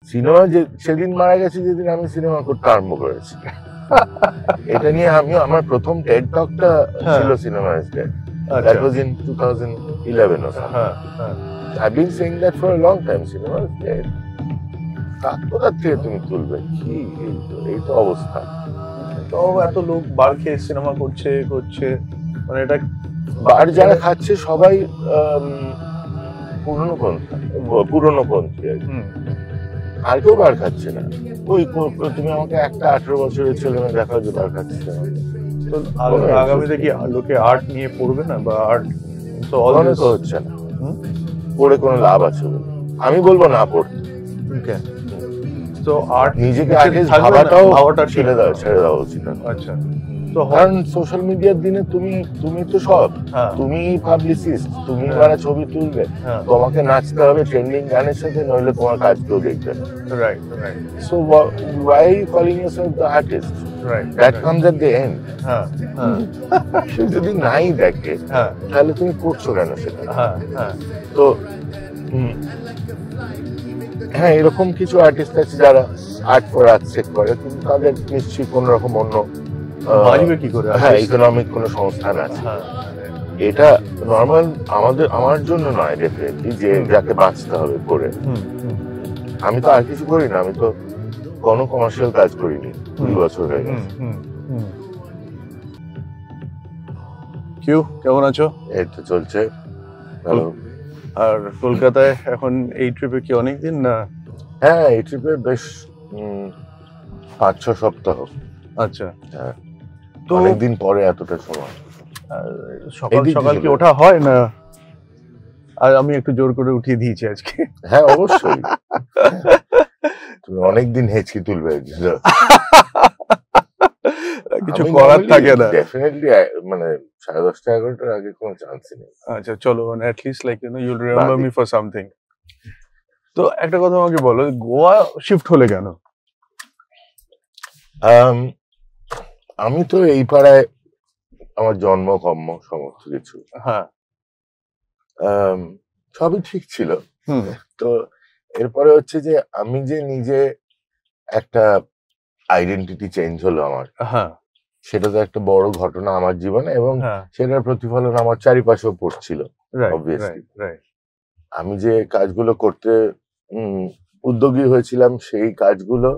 Cinema যে সেদিন মারা গেছে যেদিন আমি সিনেমা করতে আরম্ভ করেছি। এটা নিয়ে আমি আমার প্রথম টেড টকটা ছিল cinema is dead. That was in 2011 or something. I've been saying that for a long time. Cinema is dead. কোথা থেকে তুমি তুলবে কি এই তো অবস্থা। তো এত লোক বার খেয়ে সিনেমা করছে মানে এটা বার যারা খাচ্ছে সবাই পুরনো পন্থী আর কেউ বার খাচ্ছে না। ওই তুমি আমাকে একটা 18 বছরের ছেলে মেয়ে দেখাও যে বার খাচ্ছে। তো আগামীতে কি লোকে আর্ট নিয়ে পড়বে না বা আর্ট তো অনেক হচ্ছে না, পড়ে কোনো লাভ আছে বলে আমি বলবো না পড়তে। তো আর্ট নিজেকে ভাবাটাও ছেড়ে দেওয়া উচিত। আচ্ছা, তো কারণ সোশ্যাল মিডিয়ার দিনে তুমি তো সব, তুমি পাবলিসিস্ট, তুমি যারা ছবি তুলবে, তোমাকে নাচতে হবে ট্রেন্ডিং গানের সাথে, নইলে তোমার কাজ কেউ দেখবে না। Right. So why are you calling yourself the artist? Right. That comes at the end. যদি নাই দেখে তাহলে তুমি করছো কেন সেটা? তো হ্যাঁ, এরকম কিছু আর্টিস্ট আছে যারা আর্ট ফর আর্ট সেট করে, কিন্তু তাদের নিশ্চয়ই কোন রকম অন্য কি করে ইকোনমিক কোনো সংস্থান আছে। এটা নর্মাল আমার জন্য নয় ডেফিনেটলি, যে যাকে বাঁচতে হবে করে। আমি তো আর কিছু করি না, আমি তো কোনো কমার্শিয়াল কাজ করিনি 2 বছর হয়ে গেছে। কেমন আছো? এই তো চলছে ভালো। আর কলকাতায় এখন এই ট্রিপে কি অনেকদিন না? হ্যাঁ, এই ট্রিপে বেশ 5-6 সপ্তাহ। আচ্ছা, তো অনেকদিন পরে এতটা সময়। সকাল কি ওঠা হয় না? আর আমি একটু জোর করে উঠিয়ে দিয়েছি আজকে। হ্যাঁ অবশ্যই, তুমি অনেকদিন হেঁচকি তুলবে, কিছু করার থাকে না। ডেফিনেটলি মানে 10:30 11টার আগে কোনো চান্সই নেই। আচ্ছা চলো, মানে at least like you'll remember me for something. তো একটা কথা আমাকে বলো, গোয়া শিফট হলে কেন? আমি তো এই পাড়ায়, আমার জন্ম কর্ম সমস্ত কিছু, সবই ঠিক ছিল। তো এরপরে হচ্ছে যে আমি যে নিজে একটা আইডেন্টিটি চেঞ্জ হলো আমার, সেটা তো একটা বড় ঘটনা আমার জীবনে, এবং সেটার প্রতিফলন আমার চারিপাশেও পড়ছিল। অবভিয়াসলি আমি যে কাজগুলো করতে উদ্যোগী হয়েছিলাম, সেই কাজগুলো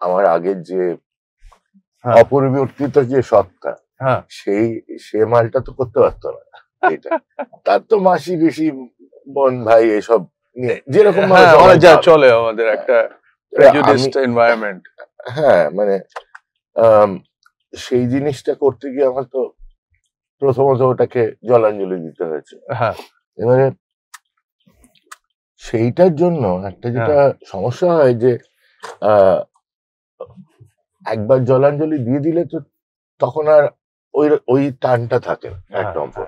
আমার আগের যে অপরিবর্তিত যে সত্তা, সে মালটা তো করতে পারতো না। এটা তার তো মাসি বেশি বোন ভাই এসব নিয়ে যেরকম চলে আমাদের একটা প্রেজুডিসড এনভায়রনমেন্ট। হ্যাঁ, মানে সেই জিনিসটা করতে গিয়ে আমার তো প্রথমত ওটাকে জলাঞ্জলি দিতে হয়েছে। এবারে সেইটার জন্য একটা যেটা সমস্যা হয় যে একবার জলাঞ্জলি দিয়ে দিলে তো তখন আর ওই টানটা থাকে না, 1 নম্বর।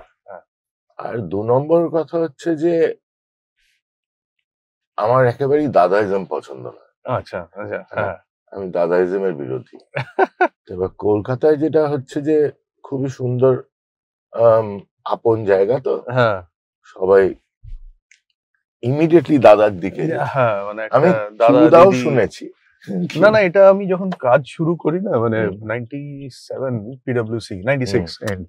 আর 2 নম্বর কথা হচ্ছে যে আমার একেবারেই দাদাইজম পছন্দ না। আচ্ছা, আমি দাদাইজমের বিরোধী। এবার কলকাতায় যেটা হচ্ছে যে খুবই সুন্দর আপন জায়গা, তো সবাই ইমিডিয়েটলি দাদার দিকে। আমি দাদাও শুনেছি। না, এটা আমি যখন কাজ শুরু করি না, মানে 97 PwC 96 এন্ড,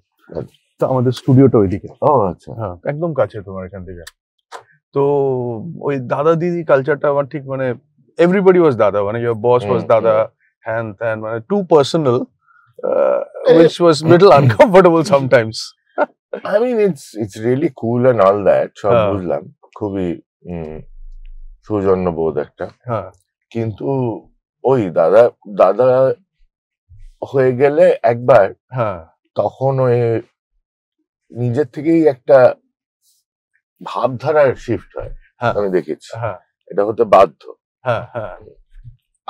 তো আমাদের স্টুডিওটা ওইদিকে। আচ্ছা, একদম কাছে তোমার এখান থেকে। তো ওই দাদা দিদি কালচারটা আমার ঠিক, মানে এভরিবডি ওয়াজ দাদা, মানে your boss was দাদা, and মানে too personal, which was little uncomfortable sometimes. I mean it's really cool and all that, সব বুঝলাম, খুবই সৌজন্য বোধ একটা। কিন্তু ওই দাদা হয়ে গেলে একবার, তখন ওই নিজের থেকেই একটা ভাবধারার শিফট হয়, আমি দেখেছি। এটা হতে বাধ্য।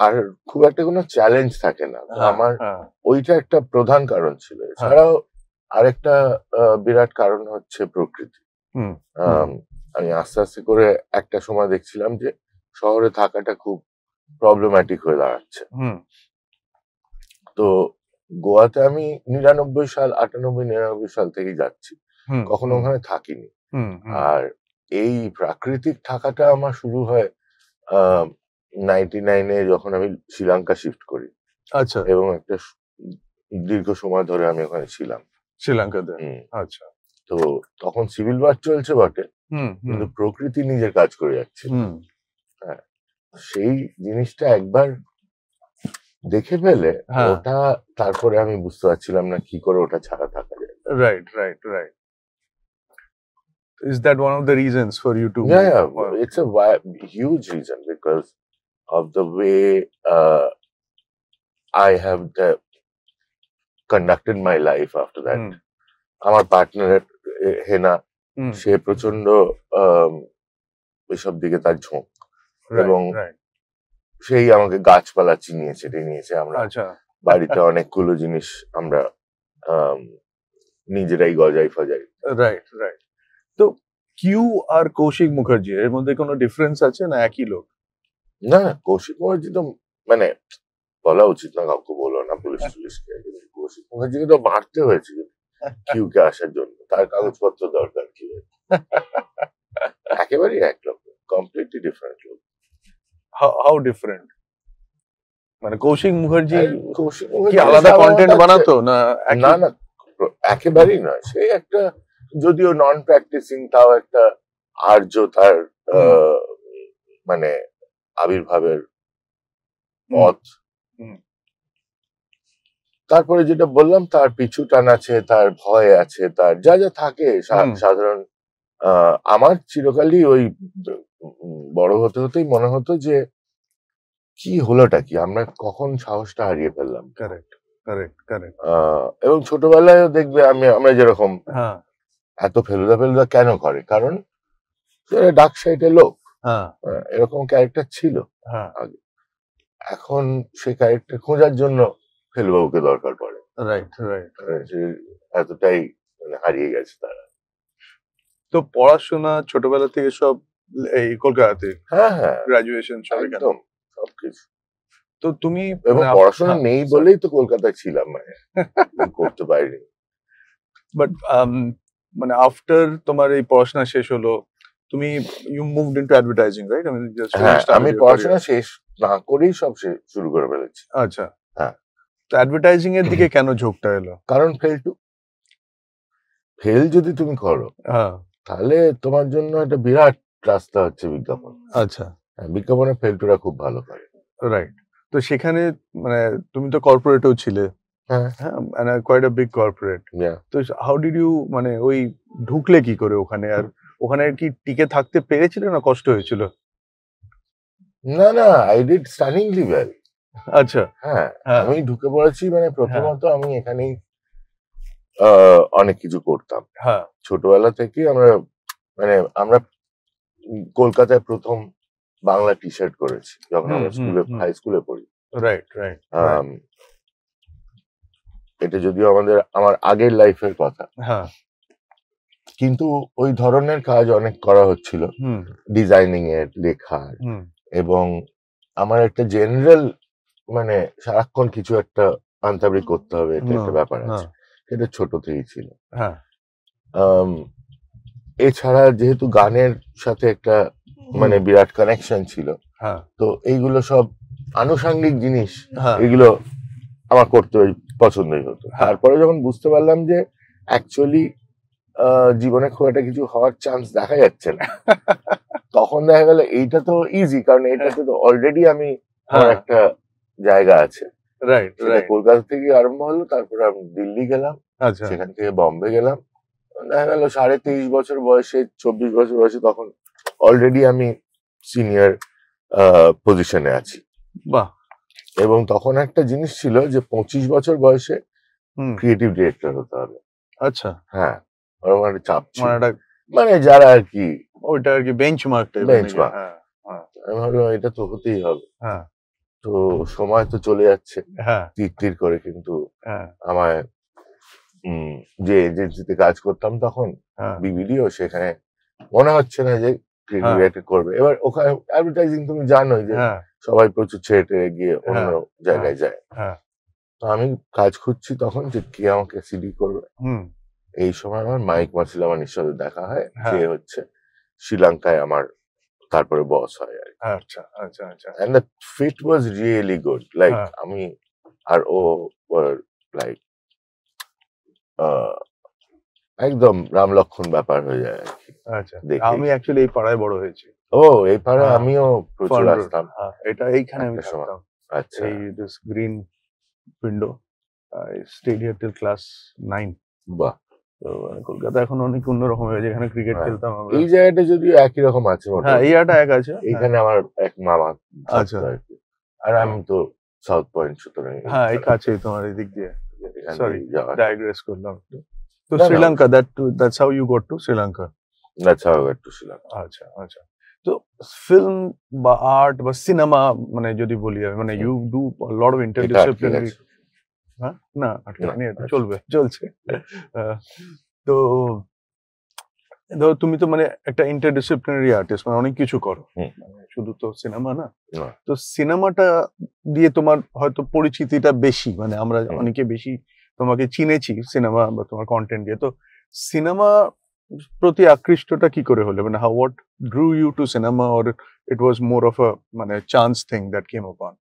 আর খুব একটা কোনো চ্যালেঞ্জ থাকে না। আমার ওইটা একটা প্রধান কারণ ছিল। এছাড়াও আরেকটা বিরাট কারণ হচ্ছে প্রকৃতি। আমি আস্তে আস্তে করে একটা সময় দেখছিলাম যে শহরে থাকাটা খুব প্রবলেম্যাটিক হয়ে দাঁড়াচ্ছে। তো গোয়াতে আমি 99 সাল 98-99 সাল থেকেই যাচ্ছি, কখনো ওখানে থাকিনি। আর এই প্রাকৃতিক থাকাটা আমার শুরু হয় 99-এ যখন আমি শ্রীলঙ্কা শিফট করি, আচ্ছা, এবং একটা দীর্ঘ সময় ধরে আমি ওখানে ছিলাম শ্রীলঙ্কাতে। আচ্ছা, তো তখন সিভিল ওয়ার চলছে বটে, কিন্তু প্রকৃতি নিজের কাজ করে যাচ্ছে। হ্যাঁ, সেই জিনিসটা একবার দেখে ফেলে ওটা, তারপরে আমি বুঝতে পারছিলাম না কি করে ওটা ছাড়া থাকা যায়। Right. Is that one of the reasons for you to? Yeah, it's a huge reason because of the way I have conducted my life after that. আমার পার্টনার হেনা, সে প্রচন্ড এসব দিকে তার ঝোঁক, এবং সেই আমাকে গাছপালা চিনিয়েছে। আমরা বাড়িতে অনেকগুলো জিনিস আমরা নিজেরাই গজাই ফজাই। রাইট। তো কিউ আর কৌশিক মুখার্জি এর মধ্যে কোনো ডিফারেন্স আছে না একই লোক? না, কৌশিক মুখার্জি তো মানে বলা উচিত না, কাউকে বলো না, পুলিশকে। কৌশিক মুখার্জিকে তো মারতে হয়েছে কিউকে আসার জন্য, তার কাগজপত্র দরকার কি হয়েছে। একেবারেই এক লোক, কমপ্লিটলি ডিফারেন্ট লোক। How different? মানে কৌশিক মুখার্জি কি আলাদা কন্টেন্ট বানাতো না? না, একেবারেই নয়। সেই একটা, যদিও নন প্র্যাকটিসিং, তাও একটা আর্য তার মানে আবির্ভাবের পথ। তারপরে যেটা বললাম, তার পিছু টান আছে, তার ভয় আছে, তার যা যা থাকে সাধারণ। আমার চিরকালই ওই বড় হতে হতেই মনে হতো যে কি হলোটা কি, আমরা কখন সাহসটা হারিয়ে ফেললাম। কারেক্ট। এবং ছোটবেলায় দেখবে আমরা যেরকম এত ফেলুদা কেন করে, কারণ ডাক সাইডের লোক, এরকম ক্যারেক্টার ছিল আগে। এখন সে ক্যারেক্টার খোঁজার জন্য ফেলুবাবুকে দরকার পড়ে। রাইট। এতটাই হারিয়ে গেছে তারা। তো পড়াশোনা ছোটবেলা থেকে সব এই কলকাতাতে? হ্যাঁ, গ্রাজুয়েশন সব একদম সবকিছু। তো তুমি পড়াশোনা নেই বলেই তো কলকাতায় ছিলাম, করতে পারিনি। বাট মানে আফটার তোমার এই পড়াশোনা শেষ হলো, তুমি you moved into advertising, right? আমি পড়াশোনা শেষ না করেই সব শুরু করে ফেলেছি। আচ্ছা, হ্যাঁ। তো অ্যাডভার্টাইজিং এর দিকে কেন ঝোঁকটা এলো? কারণ ফেল যদি তুমি করো, তাহলে তোমার জন্য একটা বিরাট রাস্তা হচ্ছে বিজ্ঞাপন। আচ্ছা, বিজ্ঞাপনে ফেলটুরা খুব ভালো করে। রাইট। তো সেখানে মানে তুমি তো কর্পোরেটেও ছিলে, কোয়াইট আ বিগ কর্পোরেট। তো হাউ ডিড ইউ, মানে ওই ঢুকলে কি করে ওখানে? আর ওখানে কি টিকে থাকতে পেরেছিলে না কষ্ট হয়েছিল? না, আই ডিড স্টানিংলি ওয়েল। আচ্ছা, হ্যাঁ, আমি ঢুকে পড়েছি। মানে প্রথমত আমি এখানেই অনেক কিছু করতাম। ছোটবেলা থেকে আমরা কলকাতায় প্রথম বাংলা টি শার্ট করেছি যখন আমরা হাই স্কুলে পড়ি। রাইট। এটা যদিও আমার আগের লাইফের কথা, কিন্তু ওই ধরনের কাজ অনেক করা হচ্ছিল, ডিজাইনিং এর, লেখার, এবং আমার একটা জেনারেল মানে সারাক্ষণ কিছু একটা আন্তাবৃত্তি করতে হবে, এটা একটা ব্যাপার আছে, সেটা ছোট থেকেই ছিল। এছাড়া যেহেতু গানের সাথে একটা মানে বিরাট কানেকশন ছিল, তো এইগুলো সব আনুষঙ্গিক জিনিস, এগুলো আমার করতে পছন্দই হতো। তারপরে যখন বুঝতে পারলাম যে অ্যাকচুয়ালি জীবনে খুব একটা কিছু হওয়ার চান্স দেখা যাচ্ছে না, তখন দেখা গেল এইটা তো ইজি, কারণ এইটাতে তো অলরেডি আমি আমার একটা জায়গা আছে। কলকাতা থেকে আরম্ভ হলো, তারপরে আমি দিল্লি গেলাম, সেখান থেকে বম্বে গেলাম। দেখা গেল 23.5 বছর বয়সে, 24 বছর বয়সে তখন অলরেডি আমি সিনিয়র পজিশনে আছি। বাহ। এবং তখন একটা জিনিস ছিল যে 25 বছর বয়সে ক্রিয়েটিভ ডিরেক্টর হতে হবে। আচ্ছা, হ্যাঁ, একটা চাপ ছিল, মানে যারা আর কি ওইটা আর কি বেঞ্চমার্ক। আমি ভাবলাম এটা তো হতেই হবে। তো সময় তো চলে যাচ্ছে তীর করে, কিন্তু আমায় যে এজেন্সিতে কাজ করতাম তখন, বিবিডিও, সেখানে মনে হচ্ছে না যে ক্রিয়েটিভ করবে। এবার ওখানে অ্যাডভার্টাইজিং তুমি জানোই যে সবাই প্রচুর ছেড়ে গিয়ে অন্য জায়গায় যায়। তো আমি কাজ খুঁজছি তখন যে কে আমাকে সিডি করবে। এই সময় আমার মাইক মাসিলামানির সাথে দেখা হয়, যে হচ্ছে শ্রীলঙ্কায় আমার তারপরে বস হয় আর কি। আচ্ছা আচ্ছা আচ্ছা and the fit was really good like আমি আর ও লাইক একদম রাম লক্ষণ ব্যাপার হয়ে যায় আর কি। আচ্ছা আমি অ্যাকচুয়ালি এই পাড়ায় বড় হয়েছি। ও এই পাড়ায় আমিও প্রচুর আসতাম। এটা এইখানে আমি থাকতাম। আচ্ছা এই this green window I stayed here till class 9। বাহ। তো কলকাতা এখন অনেক অন্যরকম হয়ে গেছে, এখানে ক্রিকেট খেলতাম আমরা। এই জায়গাটা যদিও একই রকম আছে মোটামুটি। হ্যাঁ এই জায়গাটা এক আছে। এখানে আমার এক মামা আচ্ছা আর কি। আর আমি তো সাউথ পয়েন্ট সুতরাং হ্যাঁ এই কাছেই তোমার এদিক দিয়ে। সরি ডাইগ্রেস করলাম একটু। তো No, Sri Lanka that's how you got to Sri Lanka. That's how I got to Sri Lanka. আচ্ছা আচ্ছা। তো ফিল্ম বা আর্ট বা সিনেমা মানে যদি বলি মানে you do lot of interdisciplinary. হ্যাঁ না আটকানি এটা চলছে। তো ধরো তুমি তো মানে একটা ইন্টারডিসিপ্লিনারি আর্টিস্ট, মানে অনেক কিছু করো, মানে শুধু তো সিনেমা না। তো সিনেমাটা দিয়ে তোমার হয়তো পরিচিতিটা বেশি, মানে আমরা অনেকে বেশি তোমাকে চিনেছি সিনেমা বা তোমার কন্টেন্ট দিয়ে। তো সিনেমা প্রতি আকৃষ্টটা কি করে হলো, মানে what drew you to cinema, or it was more of a মানে চান্স থিং দ্যাট কেম আপন?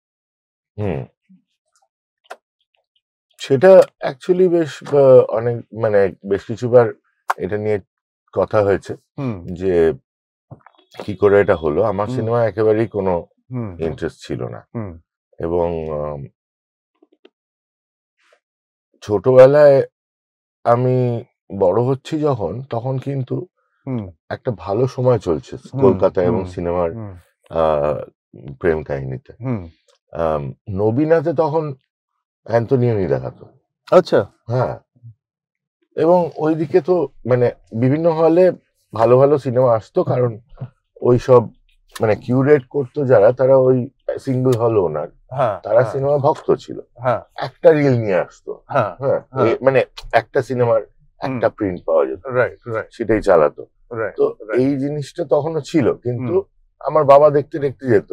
সেটা অ্যাকচুয়ালি বেশ অনেক মানে বেশ কিছুবার এটা নিয়ে কথা হয়েছে যে কি করে এটা হলো। আমার সিনেমা একেবারেই কোনো ইন্টারেস্ট ছিল না, এবং ছোটবেলায় আমি বড় হচ্ছি যখন, তখন কিন্তু একটা ভালো সময় চলছে কলকাতায় এবং সিনেমার প্রেম কাহিনীতে। নবীনাতে তখন অ্যান্থনিয়নি দেখাতো। আচ্ছা হ্যাঁ, এবং ওইদিকে তো মানে বিভিন্ন হলে ভালো ভালো সিনেমা আসতো, কারণ ওইসব মানে কিউরেট করতো যারা, তারা ওই সিঙ্গল হল ওনার, তারা সিনেমা ভক্ত ছিল। একটা রিল নিয়ে আসতো, হ্যাঁ মানে একটা সিনেমার একটা প্রিন্ট পাওয়া যেত, সেটাই চালাতো। তো এই জিনিসটা তখনও ছিল, কিন্তু আমার বাবা দেখতে দেখতে যেত,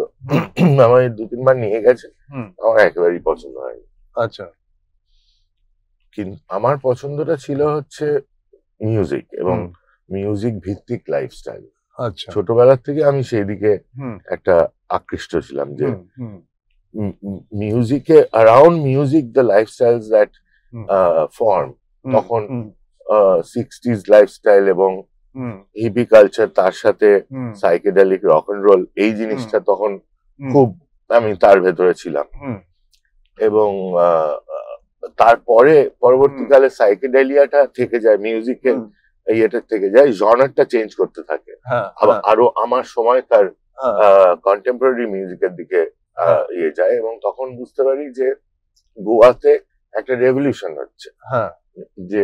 আমার 2-3 বার নিয়ে গেছে, আমার একেবারেই পছন্দ হয়নি। আচ্ছা, কিন্তু আমার পছন্দটা ছিল হচ্ছে মিউজিক এবং মিউজিক ভিত্তিক লাইফস্টাইল। আচ্ছা, ছোটবেলার থেকে আমি সেই দিকে একটা আকৃষ্ট ছিলাম, যে মিউজিকে around music the lifestyles that form, তখন 60s লাইফস্টাইল এবং হিপি কালচার, তার সাথে সাইকেডেলিক রক এন্ড রোল, এই জিনিসটা তখন খুব আমি তার ভেতরে ছিলাম। এবং তারপরে পরবর্তীকালে সাইকেডেলিয়াটা থেকে যায়, মিউজিকের ইয়েটা থেকে যায়, জনারটা চেঞ্জ করতে থাকে, আবার আরো আমার সময়কার কন্টেম্পোরারি মিউজিকের দিকে ইয়ে যায়। এবং তখন বুঝতে পারি যে গোয়াতে একটা রেভলিউশন হচ্ছে, যে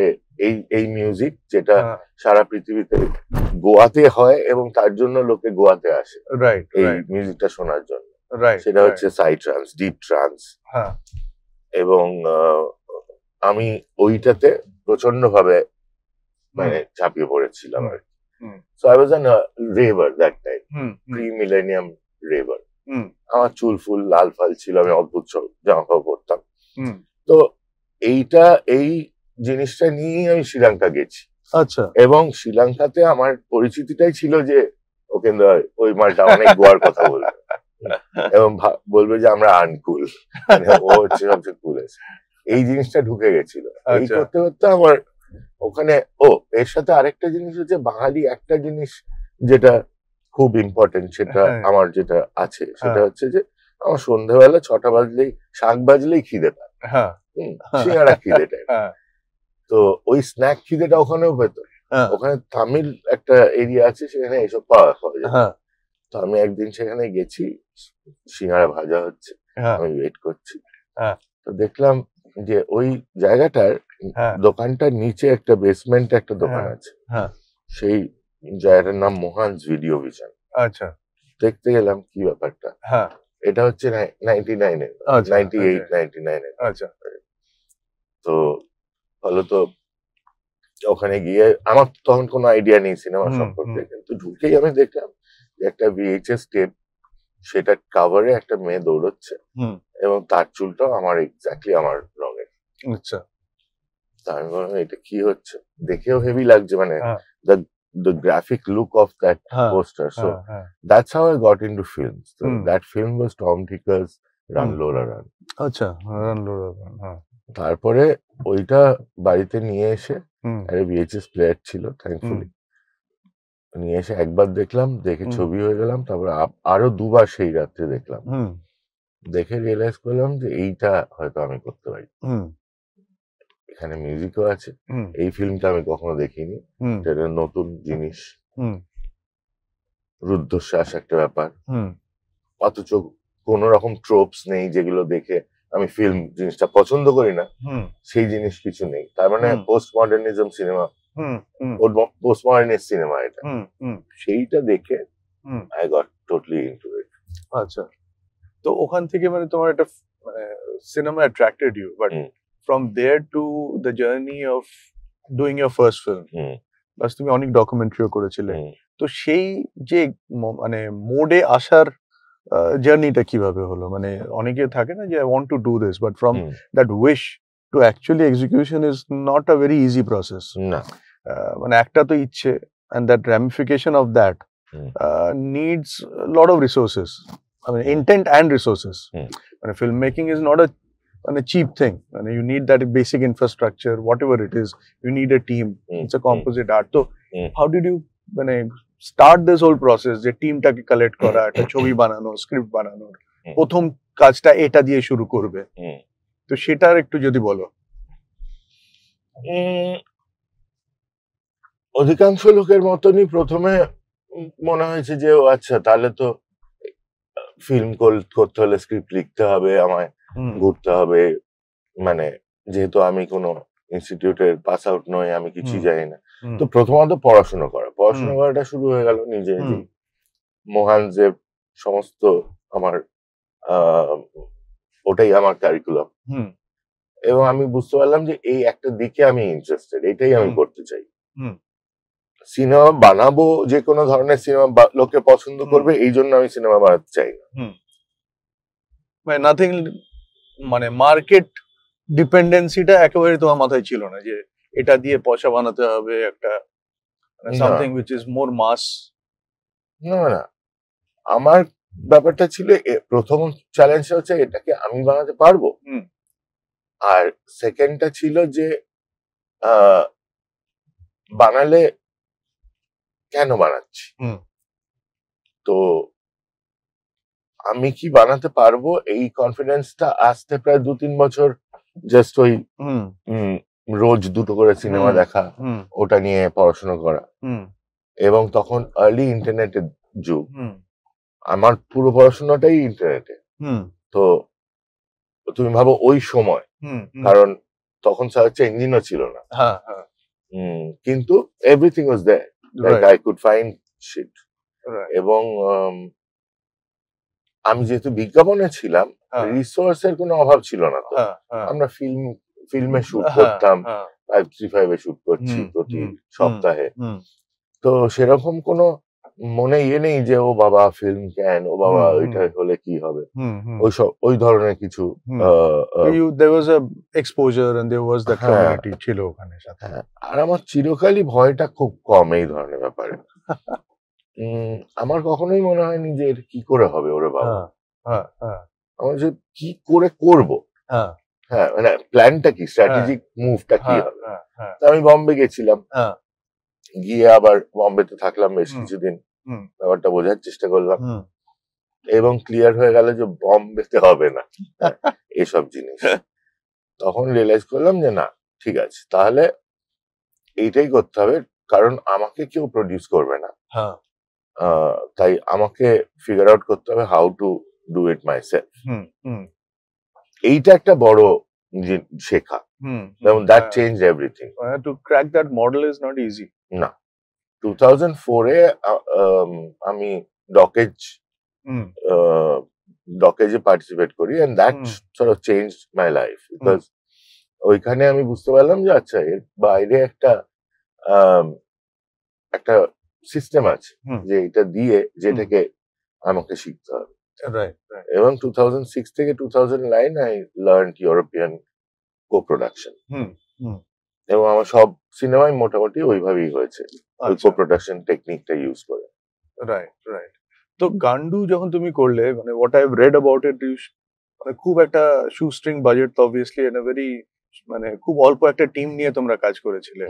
এই মিউজিক যেটা সারা পৃথিবীতে গোয়াতে হয় এবং তার জন্য লোকে গোয়াতে আসে এই মিউজিকটা শোনার জন্য, সেটা হচ্ছে সাই ট্রান্স, ডিপ ট্রান্স। এবং আমি ওইটাতে প্রচন্ড ভাবে মানে ঝাঁপিয়ে পড়েছিলাম আর কি। So I was an raver that time, pre millennium raver. আমার চুল ফুল লাল ফাল ছিল, আমি অদ্ভুত সব জামা কাপড় পরতাম। তো এই জিনিসটা নিয়েই আমি শ্রীলঙ্কা গেছি। আচ্ছা, এবং শ্রীলঙ্কাতে আমার পরিচিতিটাই ছিল যে ওকে ওই মালটা অনেক গোয়ার কথা বলবে এবং বলবে যে আমরা আনকুল, ও হচ্ছে সবচেয়ে কুল। এই জিনিসটা ঢুকে গেছিল। এই করতে করতে আমার ওখানে এর সাথে আরেকটা জিনিস হচ্ছে, বাঙালি একটা জিনিস যেটা খুব ইম্পর্টেন্ট, সেটা আমার যেটা আছে, সেটা হচ্ছে যে আমার সন্ধ্যাবেলা 6টা বাজলেই, শাক বাজলেই খিদে পায়, সিঙ্গারা খিদে পায়। তো ওই স্ন্যাক খিদেটা ওখানেও পেত। ওখানে তামিল একটা এরিয়া আছে, সেখানে এসব পাওয়া যায়। তো আমি একদিন সেখানে গেছি, সিঙ্গারা ভাজা হচ্ছে, আমি ওয়েট করছি, তো দেখলাম যে ওই জায়গাটার দোকানটার নিচে একটা বেসমেন্টে একটা দোকান আছে, সেই জায়গাটার নাম মোহানস ভিডিও ভিশন। আচ্ছা, দেখতে গেলাম কি ব্যাপারটা। এটা হচ্ছে 99-এ, 98-99-এ। আচ্ছা, তো ফলত ওখানে গিয়ে আমার তখন কোনো আইডিয়া নেই সিনেমা সম্পর্কে, কিন্তু ঢুকেই আমি দেখলাম যে একটা VHS টেপ, সেটা কাভারে একটা মেয়ে দৌড়চ্ছে এবং তার চুলটাও আমার এক্স্যাক্টলি আমার রঙের। আচ্ছা, তা আমি বললাম এটা কি হচ্ছে, দেখেও হেভি লাগছে, মানে the the graphic look of that poster. So that's how I got into films. So that film was Tom Ticker's Run Lola Run. আচ্ছা, Run Lola Run. তারপরে ওইটা বাড়িতে নিয়ে এসে একটা VHS প্লেয়ার ছিল, থ্যাঙ্কফুলি, নিয়ে এসে একবার দেখলাম, দেখে ছবি হয়ে গেলাম। তারপরে আরো দুবার সেই রাত্রে দেখলাম, দেখে রিয়েলাইজ করলাম যে এইটা হয়তো আমি করতে পারি, এখানে মিউজিকও আছে। এই ফিল্মটা আমি কখনো দেখিনি, এটা নতুন জিনিস, রুদ্ধশ্বাস একটা ব্যাপার, অথচ কোন রকম ট্রোপস নেই যেগুলো দেখে আমি ফিল্ম জিনিসটা পছন্দ করি না, সেই জিনিস কিছু নেই। তার মানে post modernism cinema, post modernist cinema এটা, সেইটা দেখে I got totally into it. আচ্ছা, তো ওখান থেকে মানে তোমার একটা মানে cinema attracted you, but from there to the journey of doing your first film, plus তুমি অনেক ডকুমেন্টারিও করেছিলে, তো সেই যে মানে মোডে আসার জার্নিটা কিভাবে হলো? মানে অনেকে থাকে না যে I want to do this, but from that wish to actually execution is not a very easy process. মানে একটা তো ইচ্ছে, and that ramification of that needs a lot of resources. I mean, intent and resources. And filmmaking is not a cheap thing. And you need that basic infrastructure, whatever it is. You need a team. It's a composite art. So, how did you start this whole process? The team টাকে collect করা, একটা ছবি বানানো, script বানানো, প্রথম কাজটা এটা দিয়ে শুরু করবে, তো সেটার একটু যদি বলো। অধিকাংশ লোকের মতনই প্রথমে মনে হয়েছে যে আচ্ছা, তাহলে তো ফিল্ম করতে হলে স্ক্রিপ্ট লিখতে হবে, আমায় ঘুরতে হবে, মানে যেহেতু আমি কোনো ইনস্টিটিউটের পাস আউট নই, আমি কিছু জানি না, তো প্রথমত পড়াশোনা করাটা শুরু হয়ে গেল নিজে। মোহন যে সমস্ত আমার ওটাই আমার কারিকুলাম, এবং আমি বুঝতে পারলাম যে এই একটা দিকে আমি ইন্টারেস্টেড, এটাই আমি করতে চাই। সিনেমা বানাবো, যে কোনো ধরনের সিনেমা লোকে পছন্দ করবে, এই জন্য আমি সিনেমা বানাতে চাই না। মানে নাথিং, মানে মার্কেট ডিপেন্ডেন্সিটা একেবারে তোমার মাথায় ছিল না যে এটা দিয়ে পয়সা বানাতে হবে, একটা সামথিং হুইচ ইজ মোর মাস? না, আমার ব্যাপারটা ছিল, প্রথম চ্যালেঞ্জটা হচ্ছে এটাকে আমি বানাতে পারবো, আর সেকেন্ডটা ছিল যে বানালে কেন বানাচ্ছি, তো আমি কি বানাতে পারবো, এই কনফিডেন্সটা আসতে প্রায় 2-3 বছর জাস্ট ওই রোজ 2টো করে সিনেমা দেখা, ওটা নিয়ে পড়াশোনা করা, এবং তখন আর্লি ইন্টারনেটের যুগ, আমার পুরো পড়াশোনাটাই ইন্টারনেটে। তো তুমি ভাবো ওই সময়, কারণ তখন সার্চ ইঞ্জিনও ছিল না, কিন্তু everything was there, like I could find shit. এবং আমি যেহেতু বিজ্ঞাপনে ছিলাম, রিসোর্সের কোনো অভাব ছিল না, তো আমরা ফিল্মে শুট করতাম, 535 এ শুট করছি প্রতি সপ্তাহে, তো সেরকম কোনো মনে নেই যে ও বাবা ফিল্ম কেন, ও বাবা ওইটা হলে কি হবে, ওই ধরনের কিছু। there was a exposure and there was that community ছিল ওখানে সাথে। আর আমার চিরকালই ভয়টা খুব কম এই ধরনের ব্যাপারে। আমার কখনোই মনে হয়নি যে এটা কি করে হবে, ওরে বাবা, আমার যে কি করে করবো, মানে প্ল্যানটা কি, স্ট্র্যাটেজিক মুভটা কি হবে। আমি বম্বে গেছিলাম, গিয়ে আবার বম্বেতে থাকলাম বেশ কিছুদিন, ব্যাপারটা বোঝার চেষ্টা করলাম, এবং ক্লিয়ার হয়ে গেল যে বম্বেতে হবে না এসব জিনিস। তখন রিয়েলাইজ করলাম যে না, ঠিক আছে, তাহলে এইটাই করতে হবে, কারণ আমাকে কেউ প্রডিউস করবে না, তাই আমাকে ফিগার আউট করতে হবে how to do it myself. এইটা একটা বড় শেখা, এবং that change everything. To crack that model is not easy. না, 2004-এ আমি ডকেজে পার্টিসিপেট করি, and that sort of changed my life, because ওইখানে আমি বুঝতে পারলাম যে আচ্ছা, এর বাইরে একটা সিস্টেম আছে, যে এটা দিয়ে যেটাকে আমাকে শিখতে হবে। এবং 2006 থেকে 2009 আই লার্নড ইউরোপিয়ান কো-প্রোডাকশন, এবং আমার সব সিনেমায় মোটামুটি ওইভাবেই হয়েছে, ওই কো-প্রোডাকশন টেকনিকটা ইউজ করে। Right right. তো গান্ডু যখন তুমি করলে, মানে what I have read about it, মানে খুব একটা শুস্ট্রিং বাজেট তো অবভিয়াসলি, এন্ড ভেরি, মানে খুব অল্প একটা টিম নিয়ে তোমরা কাজ করেছিলে।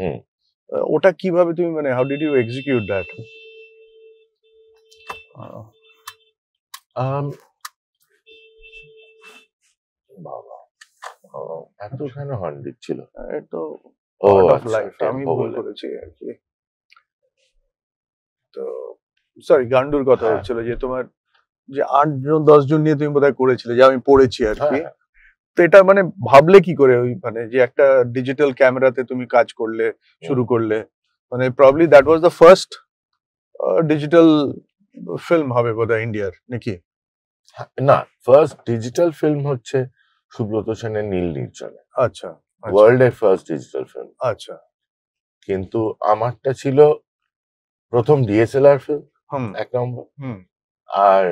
ওটা কিভাবে তুমি, মানে how did you execute that? বাবা এত কেন হর্ন দিচ্ছিল? তো ও লাইফ, আমি ভুল করেছি আর কি। তো সরি, গান্ডুর কথা হচ্ছিল যে তোমার যে 8 জন 10 জন নিয়ে তুমি বোধহয় করেছিলে, যে আমি পড়েছি আর কি। তো এটা মানে ভাবলে কি করে, ওই মানে যে একটা ডিজিটাল ক্যামেরাতে তুমি কাজ করলে, শুরু করলে, মানে probably that was the first digital film হবে বোধহয় ইন্ডিয়ার, নাকি? না, ফার্স্ট ডিজিটাল ফিল্ম হচ্ছে সুব্রত সেনের নীল নির্জনে। আচ্ছা, ওয়ার্ল্ড এর ফার্স্ট ডিজিটাল ফিল্ম। আচ্ছা। কিন্তু আমারটা ছিল প্রথম ডিএসএলআর ফিল্ম, এক নম্বর। আর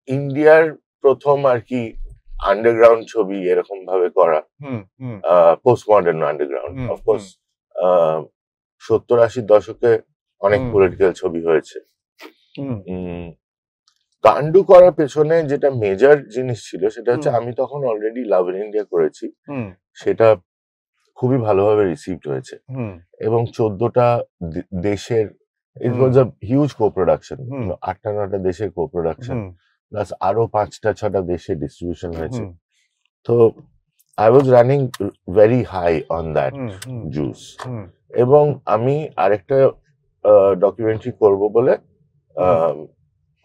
ইন্ডিয়ার প্রথম আর কি আন্ডারগ্রাউন্ড ছবি এরকম ভাবে করা, পোস্ট মডার্ন আন্ডারগ্রাউন্ড। অফকোর্স 70-80 দশকে অনেক পলিটিক্যাল ছবি হয়েছে। গান্ডু করার পেছনে যেটা মেজর জিনিস ছিল সেটা হচ্ছে আমি তখন অলরেডি লাভ ইন ইন্ডিয়া করেছি, সেটা খুবই ভালোভাবে রিসিভড হয়েছে এবং 14টা দেশের, ইট ওয়াজ আ হিউজ কো-প্রোডাকশন, 8-9টা দেশের কো-প্রোডাকশন, প্লাস আরো 5-6টা দেশে ডিস্ট্রিবিউশন হয়েছে। তো I was running very high on that juice. এবং আমি আরেকটা ডকুমেন্টারি করব বলে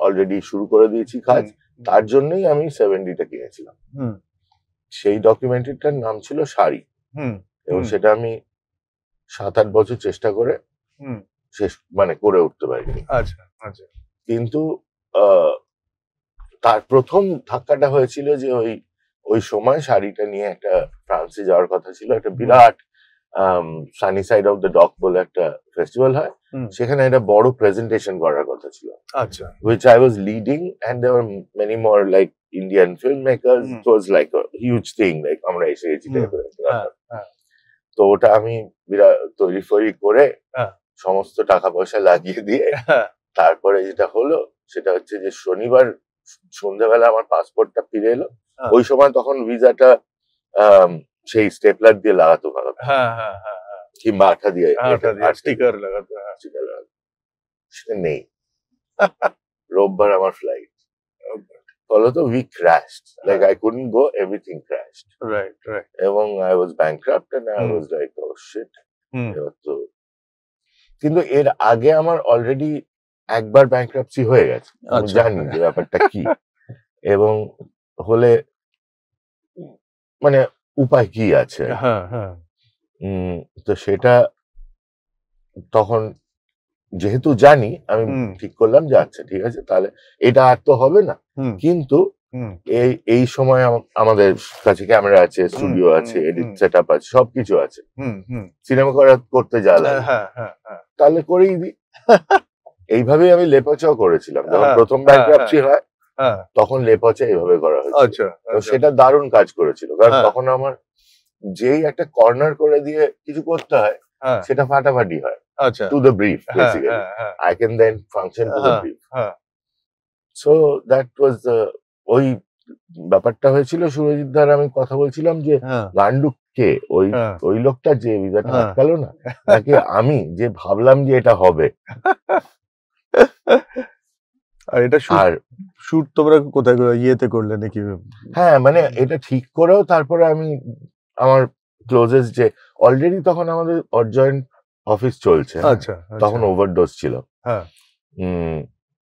অলরেডি শুরু করে দিয়েছি কাজ, তার জন্যই আমি 70টা কিনেছিলাম। সেই ডকুমেন্টারিটার নাম ছিল শাড়ি, এবং সেটা আমি 7-8 বছর চেষ্টা করে শেষ মানে করে উঠতে পারিনি। আচ্ছা আচ্ছা। কিন্তু তার প্রথম ধাক্কাটা হয়েছিল যে ওই সময় শাড়িটা নিয়ে একটা ফ্রান্সে যাওয়ার কথা ছিল, একটা বিরাট sunny side of the dock বলে একটা ফেস্টিভ্যাল হয়, সেখানে একটা বড় প্রেজেন্টেশন করার কথা ছিল। আচ্ছা। which I was leading, and there were many more like Indian filmmakers. It was like a huge thing, like আমরা এসে গেছি। তো ওটা আমি বিরাট তৈরি ফৈরি করে সমস্ত টাকা পয়সা লাগিয়ে দিয়ে তারপরে যেটা হলো সেটা হচ্ছে যে শনিবার সন্ধ্যাবেলা আমার পাসপোর্টটা ফিরে এলো। ওই সময় তখন ভিসাটা সেই স্টেপলার দিয়ে লাগাতো কিংবা আঠা দিয়ে স্টিকার লাগাতো, সেটা নেই। রোববার আমার ফ্লাইট, ফলত we crashed, like I couldn't go, everything crashed, right এবং I was bankrupt and I was like oh shit. তো কিন্তু এর আগে আমার অলরেডি একবার ব্যাংক্রাপসি হয়ে গেছে, আমি জানি যে ব্যাপারটা কি, এবং হলে মানে উপায় কি আছে। তো সেটা তখন যেহেতু জানি, আমি ঠিক করলাম যে আচ্ছা ঠিক আছে, তাহলে এটা আর তো হবে না, কিন্তু এই সময় আমাদের কাছে ক্যামেরা আছে, স্টুডিও আছে, এডিট সেটআপ আছে, সবকিছু আছে, সিনেমা করতে যা লাগে তাহলে করেই দিই। এইভাবেই আমি লেপাচাও করেছিলাম যখন প্রথম ব্যাংক্রাপসি হয়, তখন লেপাচা এইভাবে করা হয়েছে। তো সেটা দারুণ কাজ করেছিল, কারণ তখন আমার যেই একটা কর্নার করে দিয়ে কিছু করতে হয় সেটা ফাটাফাটি হয়। To the brief, basically. I can then function to the brief. So that was the ওই ব্যাপারটা হয়েছিল। সুরজিৎ দার আমি কথা বলছিলাম যে গান্ডু কে, ওই লোকটা যে ভিসাটা আটকালো না, নাকি আমি যে ভাবলাম যে এটা হবে। আর এটা শুট তোমরা কোথায় ইয়েতে করলে নাকি? হ্যাঁ, মানে এটা ঠিক করেও তারপরে আমি আমার ক্লোজেস্ট যে অলরেডি তখন আমাদের অর্জয়েন্ট অফিস চলছে, তখন ওভারডোজ ছিল,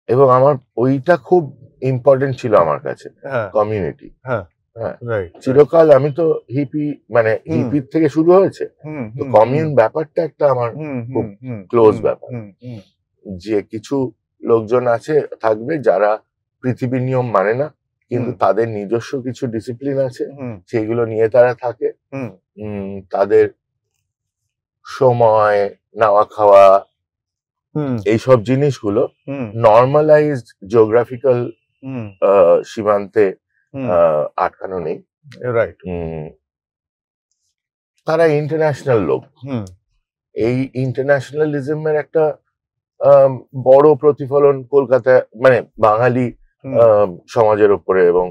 এবং আমার ওইটা খুব ইম্পর্টেন্ট ছিল আমার কাছে, কমিউনিটি। চিরকাল আমি তো হিপি, মানে হিপির থেকে শুরু হয়েছে, তো কমিউন ব্যাপারটা একটা আমার খুব ক্লোজ ব্যাপার, যে কিছু লোকজন আছে থাকবে যারা পৃথিবীর নিয়ম মানে না, কিন্তু তাদের নিজস্ব কিছু ডিসিপ্লিন আছে, সেইগুলো নিয়ে তারা থাকে। তাদের সময়, নাওয়া খাওয়া, এইসব জিনিসগুলো নর্মালাইজড জিওগ্রাফিক্যাল সীমান্তে আটকানো নেই, রাইট, তারা ইন্টারন্যাশনাল লোক। এই ইন্টারন্যাশনালিজমের একটা বড় প্রতিফলন কলকাতায় মানে বাঙালি সমাজের উপরে এবং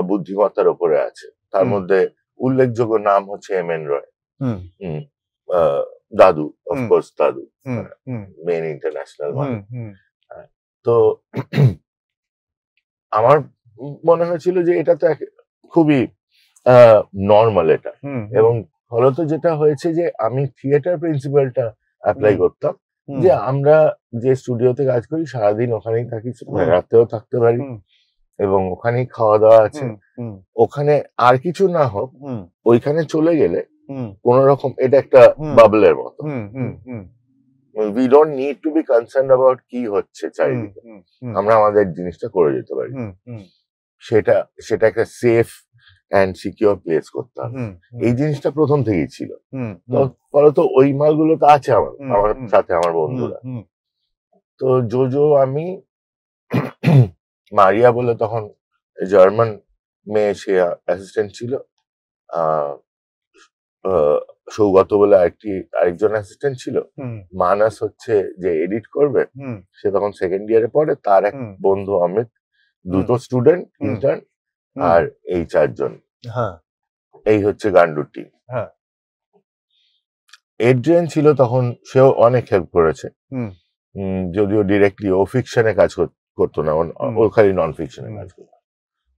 বুদ্ধিমত্তার উপরে আছে। তার মধ্যে উল্লেখযোগ্য নাম হচ্ছে এম.এন. রয়, দাদু, অফকোর্স দাদু মেন ইন্টারন্যাশনাল মানে। তো আমার মনে হয়েছিল যে এটা তো খুবই নর্মাল এটা, এবং ফলত যেটা হয়েছে যে আমি থিয়েটার প্রিন্সিপালটা অ্যাপ্লাই করতাম, যে আমরা যে স্টুডিওতে কাজ করি সারাদিন ওখানেই থাকি, রাতেও থাকতে পারি এবং ওখানেই খাওয়া দাওয়া আছে, ওখানে আর কিছু না হোক ওইখানে চলে গেলে কোন রকম এটা একটা বাবলের মতো, we don't need to B concern about কি হচ্ছে চারিদিকে, আমরা আমাদের জিনিসটা করে যেতে পারি, সেটা একটা সেফ অ্যান্ড সিকিউর প্লেস করতে হবে। এই জিনিসটা প্রথম থেকেই ছিল, ফলত ওই মালগুলো তো আছে আমার সাথে আমার বন্ধুরা। তো জোজো আমি মারিয়া বলে তখন জার্মান মেয়ে, সে অ্যাসিস্ট্যান্ট ছিল, সৌগত বলে আরেকজন অ্যাসিস্ট্যান্ট ছিল, মানাস হচ্ছে যে এডিট করবে, সে তখন সেকেন্ড ইয়ারে পড়ে, তার এক বন্ধু অমিত, দুটো স্টুডেন্ট ইন্টার্ন, আর এই চারজন, এই হচ্ছে গান্ডুর টিম। এড্রিয়ান ছিল তখন, সেও অনেক হেল্প করেছে, যদিও ডিরেক্টলি ও ফিকশনে কাজ করতো না, ও খালি নন ফিকশনে কাজ করতো।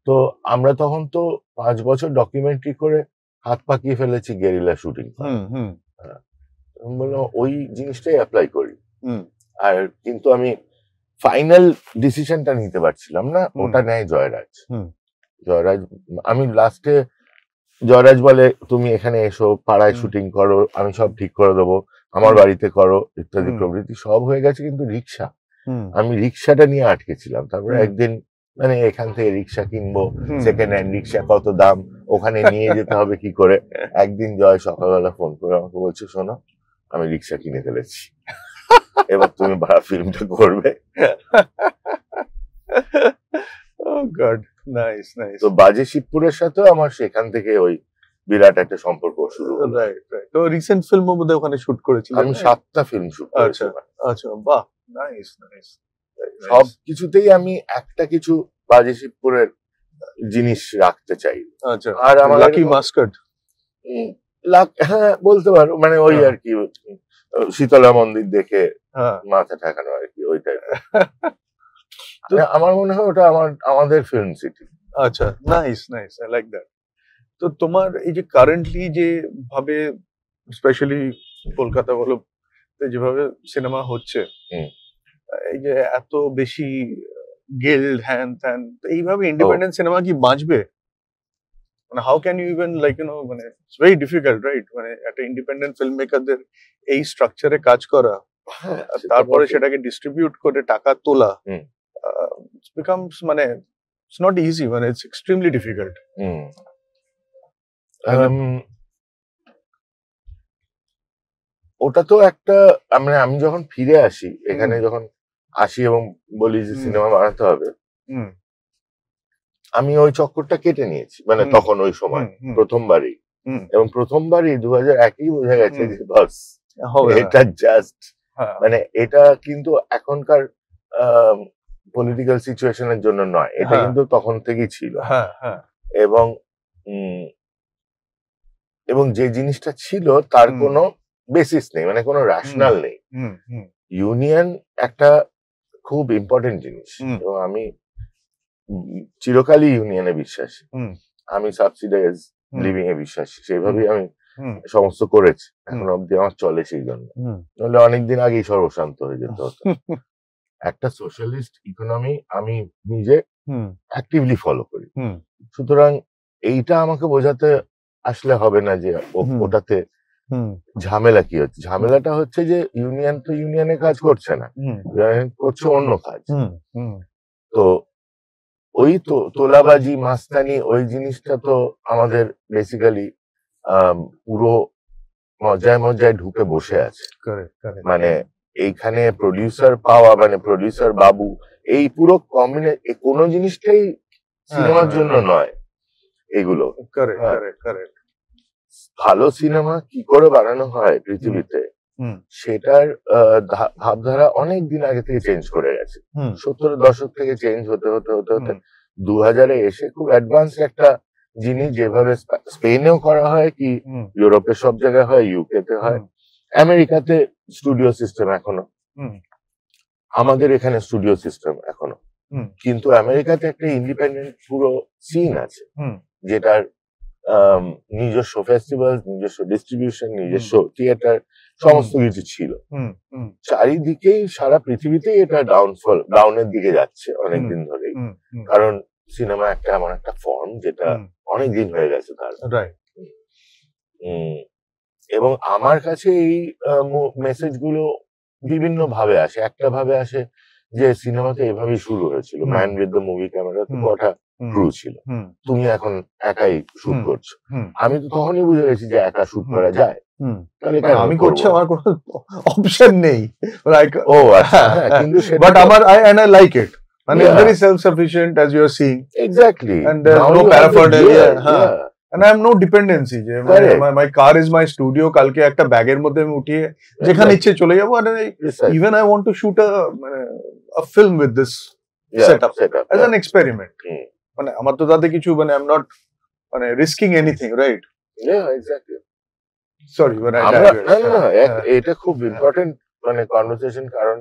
তো আমরা তখন তো 5 বছর ডকুমেন্টারি করে হাত পাকিয়ে ফেলেছি গেরিলা শুটিং, বললাম ওই জিনিসটাই অ্যাপ্লাই করি। আর কিন্তু আমি ফাইনাল ডিসিশনটা নিতে পারছিলাম না, ওটা নেয় জয়রাজ। আমি লাস্টে জয়রাজ বলে তুমি এখানে এসো, পাড়ায় শুটিং করো, আমি সব ঠিক করে দেবো, আমার বাড়িতে করো ইত্যাদি প্রভৃতি সব হয়ে গেছে, কিন্তু রিক্সা, আমি রিক্সাটা নিয়ে আটকেছিলাম। তারপরে একদিন মানে এখান থেকে রিক্সা কিনবো, সেকেন্ড হ্যান্ড রিক্সা কত দাম, ওখানে নিয়ে যেতে হবে কি করে। একদিন জয় সকালবেলা ফোন করে আমাকে বলছে, শোনো আমি রিক্সা কিনে ফেলেছি, এবার তুমি ভাড়া ফিল্মটা করবে। তো বাজে শিবপুরের সাথে আমার সেখান থেকে ওই বিরাট একটা সম্পর্ক শুরু হলো। তো রিসেন্ট ফিল্মও বোধহয় ওখানে শুট করেছিলেন? আমি 7টা ফিল্ম শুট করেছি। আচ্ছা, বাহ, নাইস নাইস। সব কিছুতেই আমি একটা কিছু বাজে শিবপুরের জিনিস রাখতে চাই। আচ্ছা, আর আমার লাকি মাস্কাট, হ্যাঁ বলতে পারো, মানে ওই আর কি শীতলা মন্দির দেখে মাথা ঠেকানো আর কি, ওই টাইপের। আমার মনে হয় ওটা আমাদের ফিল্ম সিটি। আচ্ছা, nice nice, I like that. তো তোমার এই যে কারেন্টলি যে ভাবে স্পেশালি কলকাতা বলো যেভাবে সিনেমা হচ্ছে, এই যে এত বেশি গিল্ড হ্যান ত্যান, এইভাবে ইন্ডিপেন্ডেন্ট সিনেমা কি বাঁচবে? মানে how can you even like মানে ইটস ভেরি ডিফিকাল্ট, রাইট? মানে একটা ইন্ডিপেন্ডেন্ট ফিল্ম মেকারদের এই স্ট্রাকচারে কাজ করা, তারপরে সেটাকে ডিস্ট্রিবিউট করে টাকা তোলা, বিকামস মানে ইটস নট ইজি, মানে ইটস এক্সট্রিমলি ডিফিকাল্ট। ওটা তো একটা, মানে আমি যখন ফিরে আসি এখানে, যখন আসি এবং বলি যে সিনেমা বানাতে হবে, আমি ওই চক্করটা কেটে নিয়েছি, মানে তখন ওই সময় প্রথমবারই, এবং প্রথমবারই 2001-এই বোঝা গেছে যে বাস এটা জাস্ট, মানে এটা কিন্তু এখনকার পলিটিক্যাল সিচুয়েশনের জন্য নয়, এটা কিন্তু তখন থেকেই ছিল। এবং যে জিনিসটা ছিল তার কোনো বেসিস নেই, মানে কোনো রেশনাল নেই। ইউনিয়ন একটা খুব ইম্পর্টেন্ট জিনিস, এবং আমি চিরকালই ইউনিয়নে বিশ্বাসী, আমি সাবসিডাইজ লিভিং এ বিশ্বাসী, সেইভাবেই আমি সমস্ত করেছি, এখন অব্দি আমার চলে সেই জন্য, নাহলে অনেকদিন আগেই সর্বশান্ত হয়ে যেতে হতো। একটা সোশ্যালিস্ট ইকোনমি আমি নিজে অ্যাক্টিভলি ফলো করি, সুতরাং এইটা আমাকে বোঝাতে আসলে হবে না যে ওটাতে ঝামেলা কি হচ্ছে। ঝামেলাটা হচ্ছে যে ইউনিয়ন তো ইউনিয়নে কাজ করছে না, করছে অন্য কাজ। তো ওই তো তোলাবাজি মাস্তানি ওই জিনিসটা তো আমাদের বেসিক্যালি পুরো মজায় মজায় ঢুকে বসে আছে। মানে এইখানে প্রডিউসার পাওয়া, মানে প্রডিউসার বাবু, এই পুরো কোনো জিনিসটাই সিনেমার জন্য নয়। এগুলো কারেক্ট কারেক্ট কারেক্ট ভালো সিনেমা কি করে বানানো হয় পৃথিবীতে সেটার ভাবধারা অনেক দিন আগে থেকে চেঞ্জ করে গেছে। 70-এর দশক থেকে চেঞ্জ হতে হতে হতে হতে 2000-এ এসে খুব অ্যাডভান্স একটা জিনিস যেভাবে স্পেনেও করা হয়, কি ইউরোপের সব জায়গায় হয়, ইউকে তে হয়, আমেরিকাতে স্টুডিও সিস্টেম এখনো, আমাদের এখানে স্টুডিও সিস্টেম এখনো, কিন্তু আমেরিকাতে একটা ইন্ডিপেন্ডেন্ট পুরো সিন আছে যেটার নিজস্ব ফেস্টিভ্যাল, নিজস্ব ডিস্ট্রিবিউশন, নিজস্ব থিয়েটার, সমস্ত কিছু ছিল। চারিদিকেই সারা পৃথিবীতেই এটা ডাউনের দিকে যাচ্ছে অনেকদিন ধরেই, কারণ সিনেমা একটা এমন একটা ফর্ম যেটা অনেক দিন হয়ে গেছে তার। এবং আমার কাছে এই মেসেজ গুলো বিভিন্ন ভাবে আসে। একটা ভাবে আসে যে সিনেমাতে এভাবেই শুরু হয়েছিল, man with the movie camera, তো কটা ক্রু ছিল, তুমি এখন একাই শুট করছো। আমি তো তখনই বুঝে গেছি যে একা শুট করা যায়, তাহলে আমি করছি, আমার কোনো অপশন নেই। ও আচ্ছা, কিন্তু বাট আমার I like it, and it's very self-sufficient as you are seeing. Exactly. And there's no paraphernalia. And I have no dependency. My car is my studio. কালকে একটা ব্যাগের মধ্যে আমি উঠিয়ে যেখানে ইচ্ছে চলে যাবো। And even I want to shoot a film with this setup as an experiment. মানে আমার তো তাতে কিছু মানে I'm not risking anything, right? Yeah, exactly. Sorry, but এটা খুব ইম্পর্টেন্ট মানে কনভারসেশন, কারণ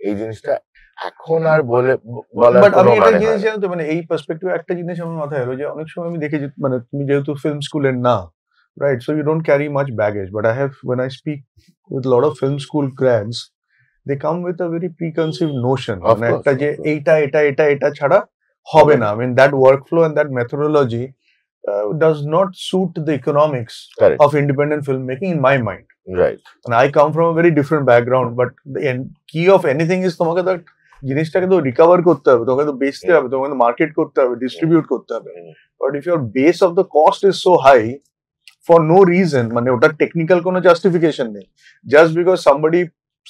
এই জিনিসটা এখন আর বলার কোনো মানে হয় না। জিনিস জানো তো, মানে এই পার্সপেক্টিভ একটা জিনিস আমার মাথায় এলো যে অনেক সময় আমি দেখেছি, মানে তুমি যেহেতু ফিল্ম স্কুলের না, right, so you don't carry much baggage, but I have when I speak with a lot of film school grads, they come with a very preconceived notion, মানে একটা যে এইটা ছাড়া হবে না। I mean that workflow and that methodology does not suit the economics of independent filmmaking in my mind. Right. And I come from a very different background, but the key of anything is তোমাকে তো জিনিসটাকে তো recover করতে হবে, তোমাকে তো বেচতে হবে, তোমাকে তো মার্কেট করতে হবে, ডিস্ট্রিবিউট করতে হবে। But if your base of the cost is so high for no reason, মানে ওটার টেকনিক্যাল কোনো জাস্টিফিকেশন নেই, just because somebody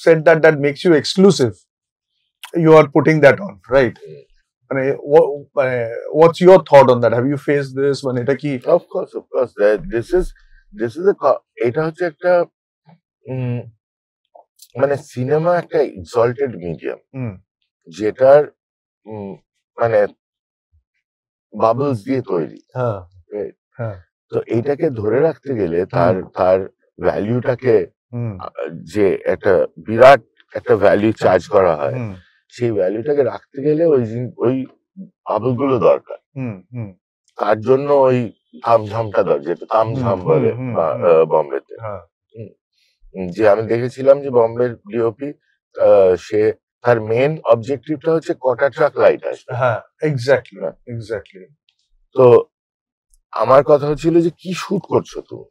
said that makes you exclusive, you are putting that on, right? মানে what's your thought on that? Have you faced this? মানে এটা কি? Of course this is এটা হচ্ছে একটা মানে সিনেমা একটা এক্সল্টেড মিডিয়াম, যেটার মানে বাবলস দিয়ে তৈরি। তো এইটাকে ধরে রাখতে গেলে তার ভ্যালুটাকে, যে একটা বিরাট একটা ভ্যালু চার্জ করা হয়, সেই ভ্যালুটাকে রাখতে গেলে ওই বাবল গুলো দরকার। তার জন্য ওই তামঝামটা দরকার, যেটা তামঝাম বলে বম্বেতে। যে আমি দেখেছিলাম যে বম্বের ডিওপি, সে তার মেন অবজেক্টিভটা হচ্ছে কটা ট্রাক লাইট আসবে। হ্যাঁ, এক্স্যাক্টলি। তো আমার কথা হচ্ছিল যে কি শুট করছো তুমি,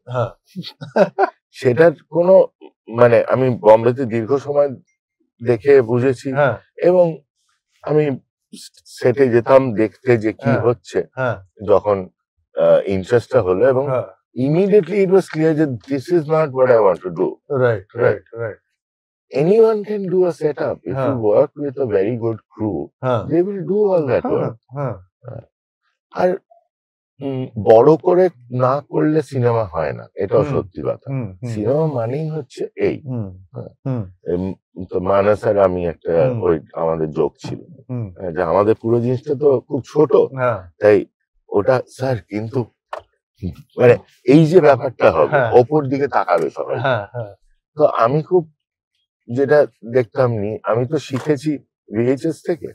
সেটার কোনো মানে আমি বম্বেতে দীর্ঘ সময় দেখে বুঝেছি, এবং আমি সেটে যেতাম দেখতে যে কি হচ্ছে, যখন ইন্টারেস্টটা হলো, এবং immediately it was clear that this is not what I want to do. Right. Anyone can do a setup if you work with a very good crew. They will do all that work. আর বড় করে না করলে cinema হয় না, এটাও সত্যি কথা। Cinema মানেই হচ্ছে এই। তো মানস আর আমি একটা ওই আমাদের জোক ছিল যে আমাদের পুরো জিনিসটা তো খুব ছোট, তাই ওটা স্যার কিন্তু মানে এই যে ব্যাপারটা হবে, ওপর দিকে তাকাবে সবাই। তো আমি খুব যেটা দেখতাম আমি তো শিখেছি ভিএইচএস থেকে,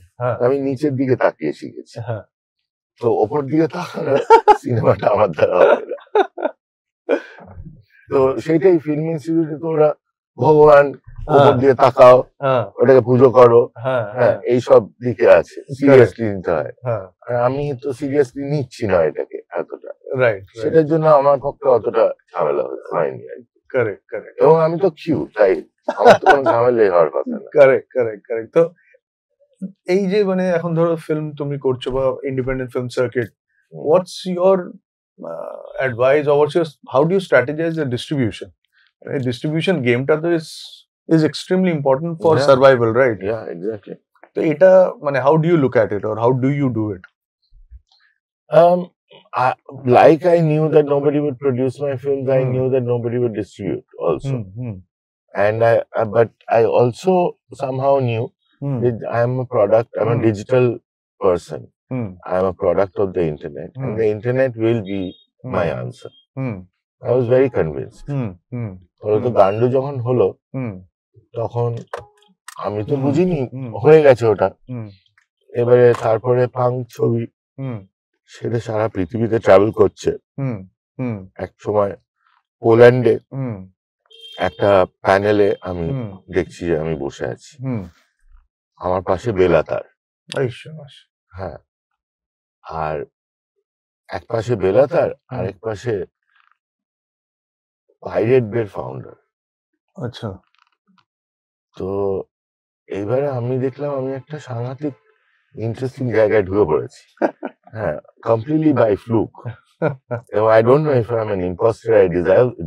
আমি নিচের দিকে তাকিয়ে শিখেছি। তো ওপর দিকে তাকানো সিনেমাটা আমার দ্বারা হবে না। তো সেইটাই ফিল্ম ইনস্টিটিউটে তো ওরা ভগবান ওপর দিকে তাকাও, ওটাকে পুজো করো, এইসব দিকে আছে, সিরিয়াসলি নিতে হয়। আর আমি তো সিরিয়াসলি নিচ্ছি না এটাকে এতটা, সেটার জন্য আমার পক্ষে অতটা ঝামেলা হয়নি আর কি। কারেক্ট। এবং আমি তো কিউ, তাই আমার তো কোনো ঝামেলাই হওয়ার কথা না। কারেক্ট। তো এই যে মানে এখন ধরো ফিল্ম তুমি করছো বা independent film circuit, what's your advice, or how do you strategize the distribution? Distribution গেমটা তো is extremely important for survival, right? Yeah, exactly. তো এটা মানে how do you look at it, or how do you do it? like I knew that nobody would produce my films, I knew that nobody would distribute also. And but I also somehow knew that I am a product, I'm a digital person. I am a product of the internet, and the internet will be my answer. I was very convinced. তো গান্ডু যখন হলো তখন আমি তো বুঝিনি হয়ে গেছে ওটা। এবারে তারপরে পাং ছবি সেটা সারা পৃথিবীতে ট্রাভেল করছে। এক সময় পোল্যান্ডে একটা প্যানেলে আমি দেখছি যে আমি বসে আছি, আমার পাশে বেলাতার, হ্যাঁ, আর এক পাশে বেলাতার আর এক পাশে পাইরেট বের ফাউন্ডার। আচ্ছা। তো এইবারে আমি দেখলাম আমি একটা সাংঘাতিক ইন্টারেস্টিং জায়গায় ঢুকে পড়েছি, হ্যাঁ, completely by fluke. I don't know if I'm an imposter, I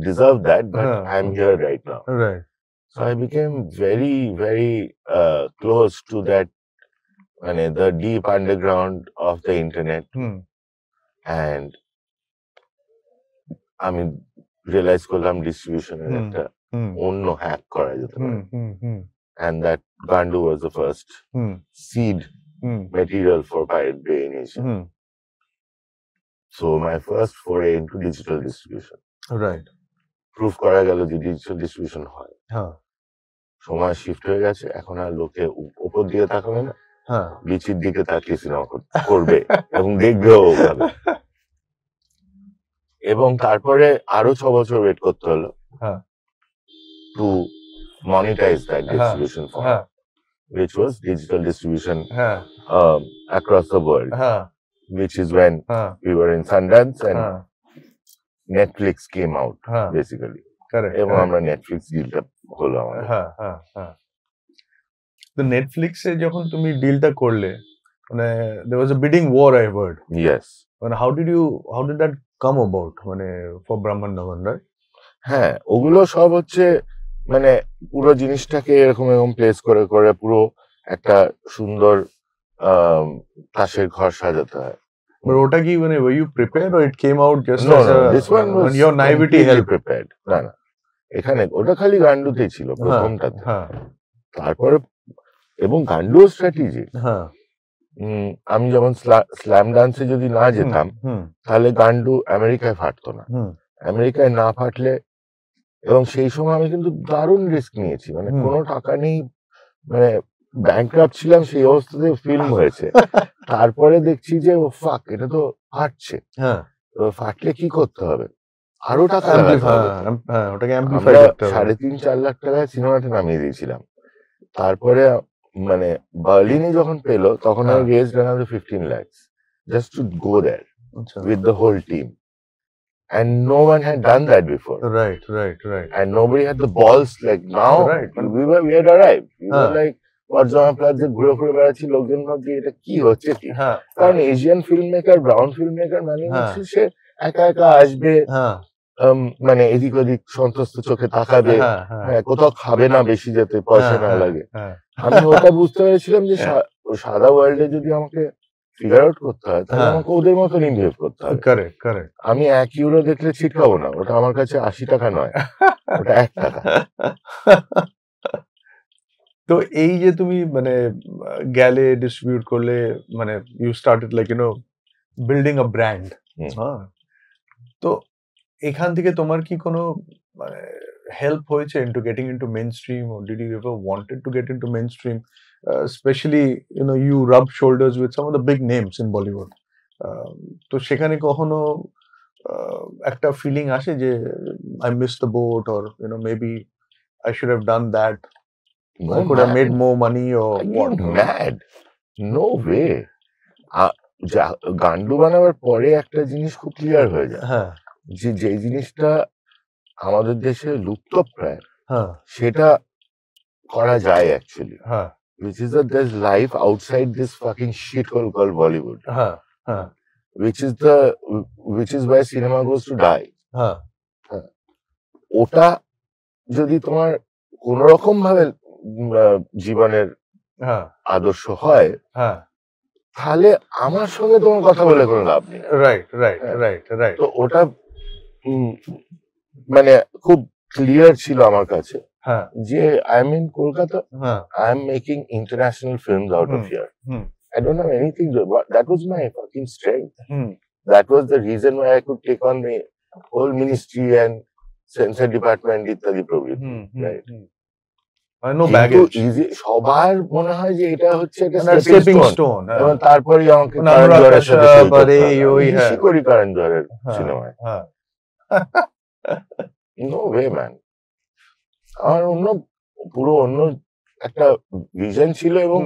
deserve that, but I'm here right now. Right. So I became very, very close to that, the deep underground of the internet. And I mean, realize করলাম ডিস্ট্রিবিউশনের একটা অন্য hack করা যেতে পারে, and that Gandu was the first seed material for Pirate Bay in Asia. So my first foray into digital distribution. Right. Proof করা গেল যে digital distribution হয়। সময় শিফট হয়ে গেছে, এখন আর লোকে উপর দিকে তাকাবে না, নিচের দিকে তাকিয়ে সিনেমা করবে এবং দেখবেও ভাবে। এবং তারপরে আরো 6 বছর ওয়েট করতে হলো to monetize that distribution form, which was digital distribution across the world, which is when we were in Sundance and Netflix came out basically. Correct. এবং আমরা নেটফ্লিক্স ডিলটা হলো আমাদের। তো নেটফ্লিক্সে যখন তুমি ডিলটা করলে, মানে there was a bidding war, I heard. Yes. মানে how did that come about, মানে for Brahman Navan, right? হ্যাঁ, ওগুলো সব হচ্ছে মানে পুরো জিনিসটাকে এরকম প্লেস করে করে পুরো একটা সুন্দর তাসের ঘর সাজাতে হয়। But ওটা কি মানে were you prepared or it came out just No, as no, this one was your naivety helped? prepared. না না, এখানে ওটা খালি গান্ডুতেই ছিল প্রথমটাতে। তারপরে এবং গান্ডু স্ট্র্যাটেজি, আমি যেমন স্ল্যাম ডান্সে যদি না যেতাম তাহলে গান্ডু আমেরিকায় ফাটতো না, আমেরিকায় না ফাটলে, এবং সেই সময় আমি কিন্তু দারুণ রিস্ক নিয়েছি, মানে কোনো টাকা নেই, মানে ব্যাংকরাপ্ট ছিলাম, সেই অবস্থাতে ফিল্ম হয়েছে। তারপরে দেখছি যে ও ফাক, এটা তো ফাটছে, ফাটলে কি করতে হবে, আরো টাকা লাগাতে হবে। আমরা 3.5-4 লাখ টাকায় সিনেমাটা নামিয়ে দিয়েছিলাম। তারপরে মানে বার্লিনে যখন পেলো তখন I raised another 15 lakhs just to go there with the whole team, and no one had done that before. Right. And nobody had the balls like now. Right. We had arrived. We were like পর্যমা প্লাজে ঘুরে ঘুরে বেড়াচ্ছি, লোকজন ভাবছে এটা কি হচ্ছে কি, কারণ Asian film maker, brown film maker মানে হচ্ছে সে একা একা আসবে, মানে এদিক ওদিক সন্তুষ্ট চোখে তাকাবে, কোথাও খাবে না বেশি যাতে পয়সা না লাগে। আমি ওটা বুঝতে পেরেছিলাম যে সাদা ওয়ার্ল্ডে যদি আমাকে ফিগার আউট করতে হয় তাহলে আমাকে ওদের মতন বিহেভ করতে হবে। কারেক্ট। আমি 1 ইউরো দেখলে ছিটকাবো না, ওটা আমার কাছে 80 টাকা নয়, ওটা 1 টাকা। তো এই যে তুমি মানে গেলে ডিস্ট্রিবিউট করলে, মানে you started like building a brand, তো এখান থেকে তোমার কি কোনো মানে হেল্প হয়েছে into getting into mainstream, or did you ever wanted to get into mainstream, especially you rub shoulders with some of the big names in Bollywood, তো সেখানে কখনো একটা ফিলিং আসে যে I missed the boat, or maybe I should have done that, I could have made more money, or what? Mad, no way. গান্ডু বানাবার পরে একটা জিনিস খুব ক্লিয়ার হয়ে যায়, যে জিনিসটা আমাদের দেশে লুপ্তপ্রায় সেটা করা যায় actually, which is that there's life outside this fucking shithole called Bollywood, which is where cinema goes to die. ওটা যদি তোমার কোন রকম ভাবে জীবনের আদর্শ হয়, তাহলে আমার সঙ্গে তোমার কথা বলে কোনো লাভ নেই। Right right right right. তো ওটা মানে খুব ক্লিয়ার ছিল আমার কাছে যে I am in Kolkata, I am making international films out of here. I don't have anything to, but that was my fucking strength. That was the reason why I could take on the whole ministry and censor department ইত্যাদি প্রভৃতি, right? কিন্তু easy সবার মনে হয় যে এটা হচ্ছে একটা স্টেপিং স্টোন, এবং তারপরেই আমাকে কারণ জোহরের সাথে বেশি করি কারণ জোহরের সিনেমায়। নো ওয়ে ম্যান, আমার পুরো অন্য একটা ভিশন ছিল, এবং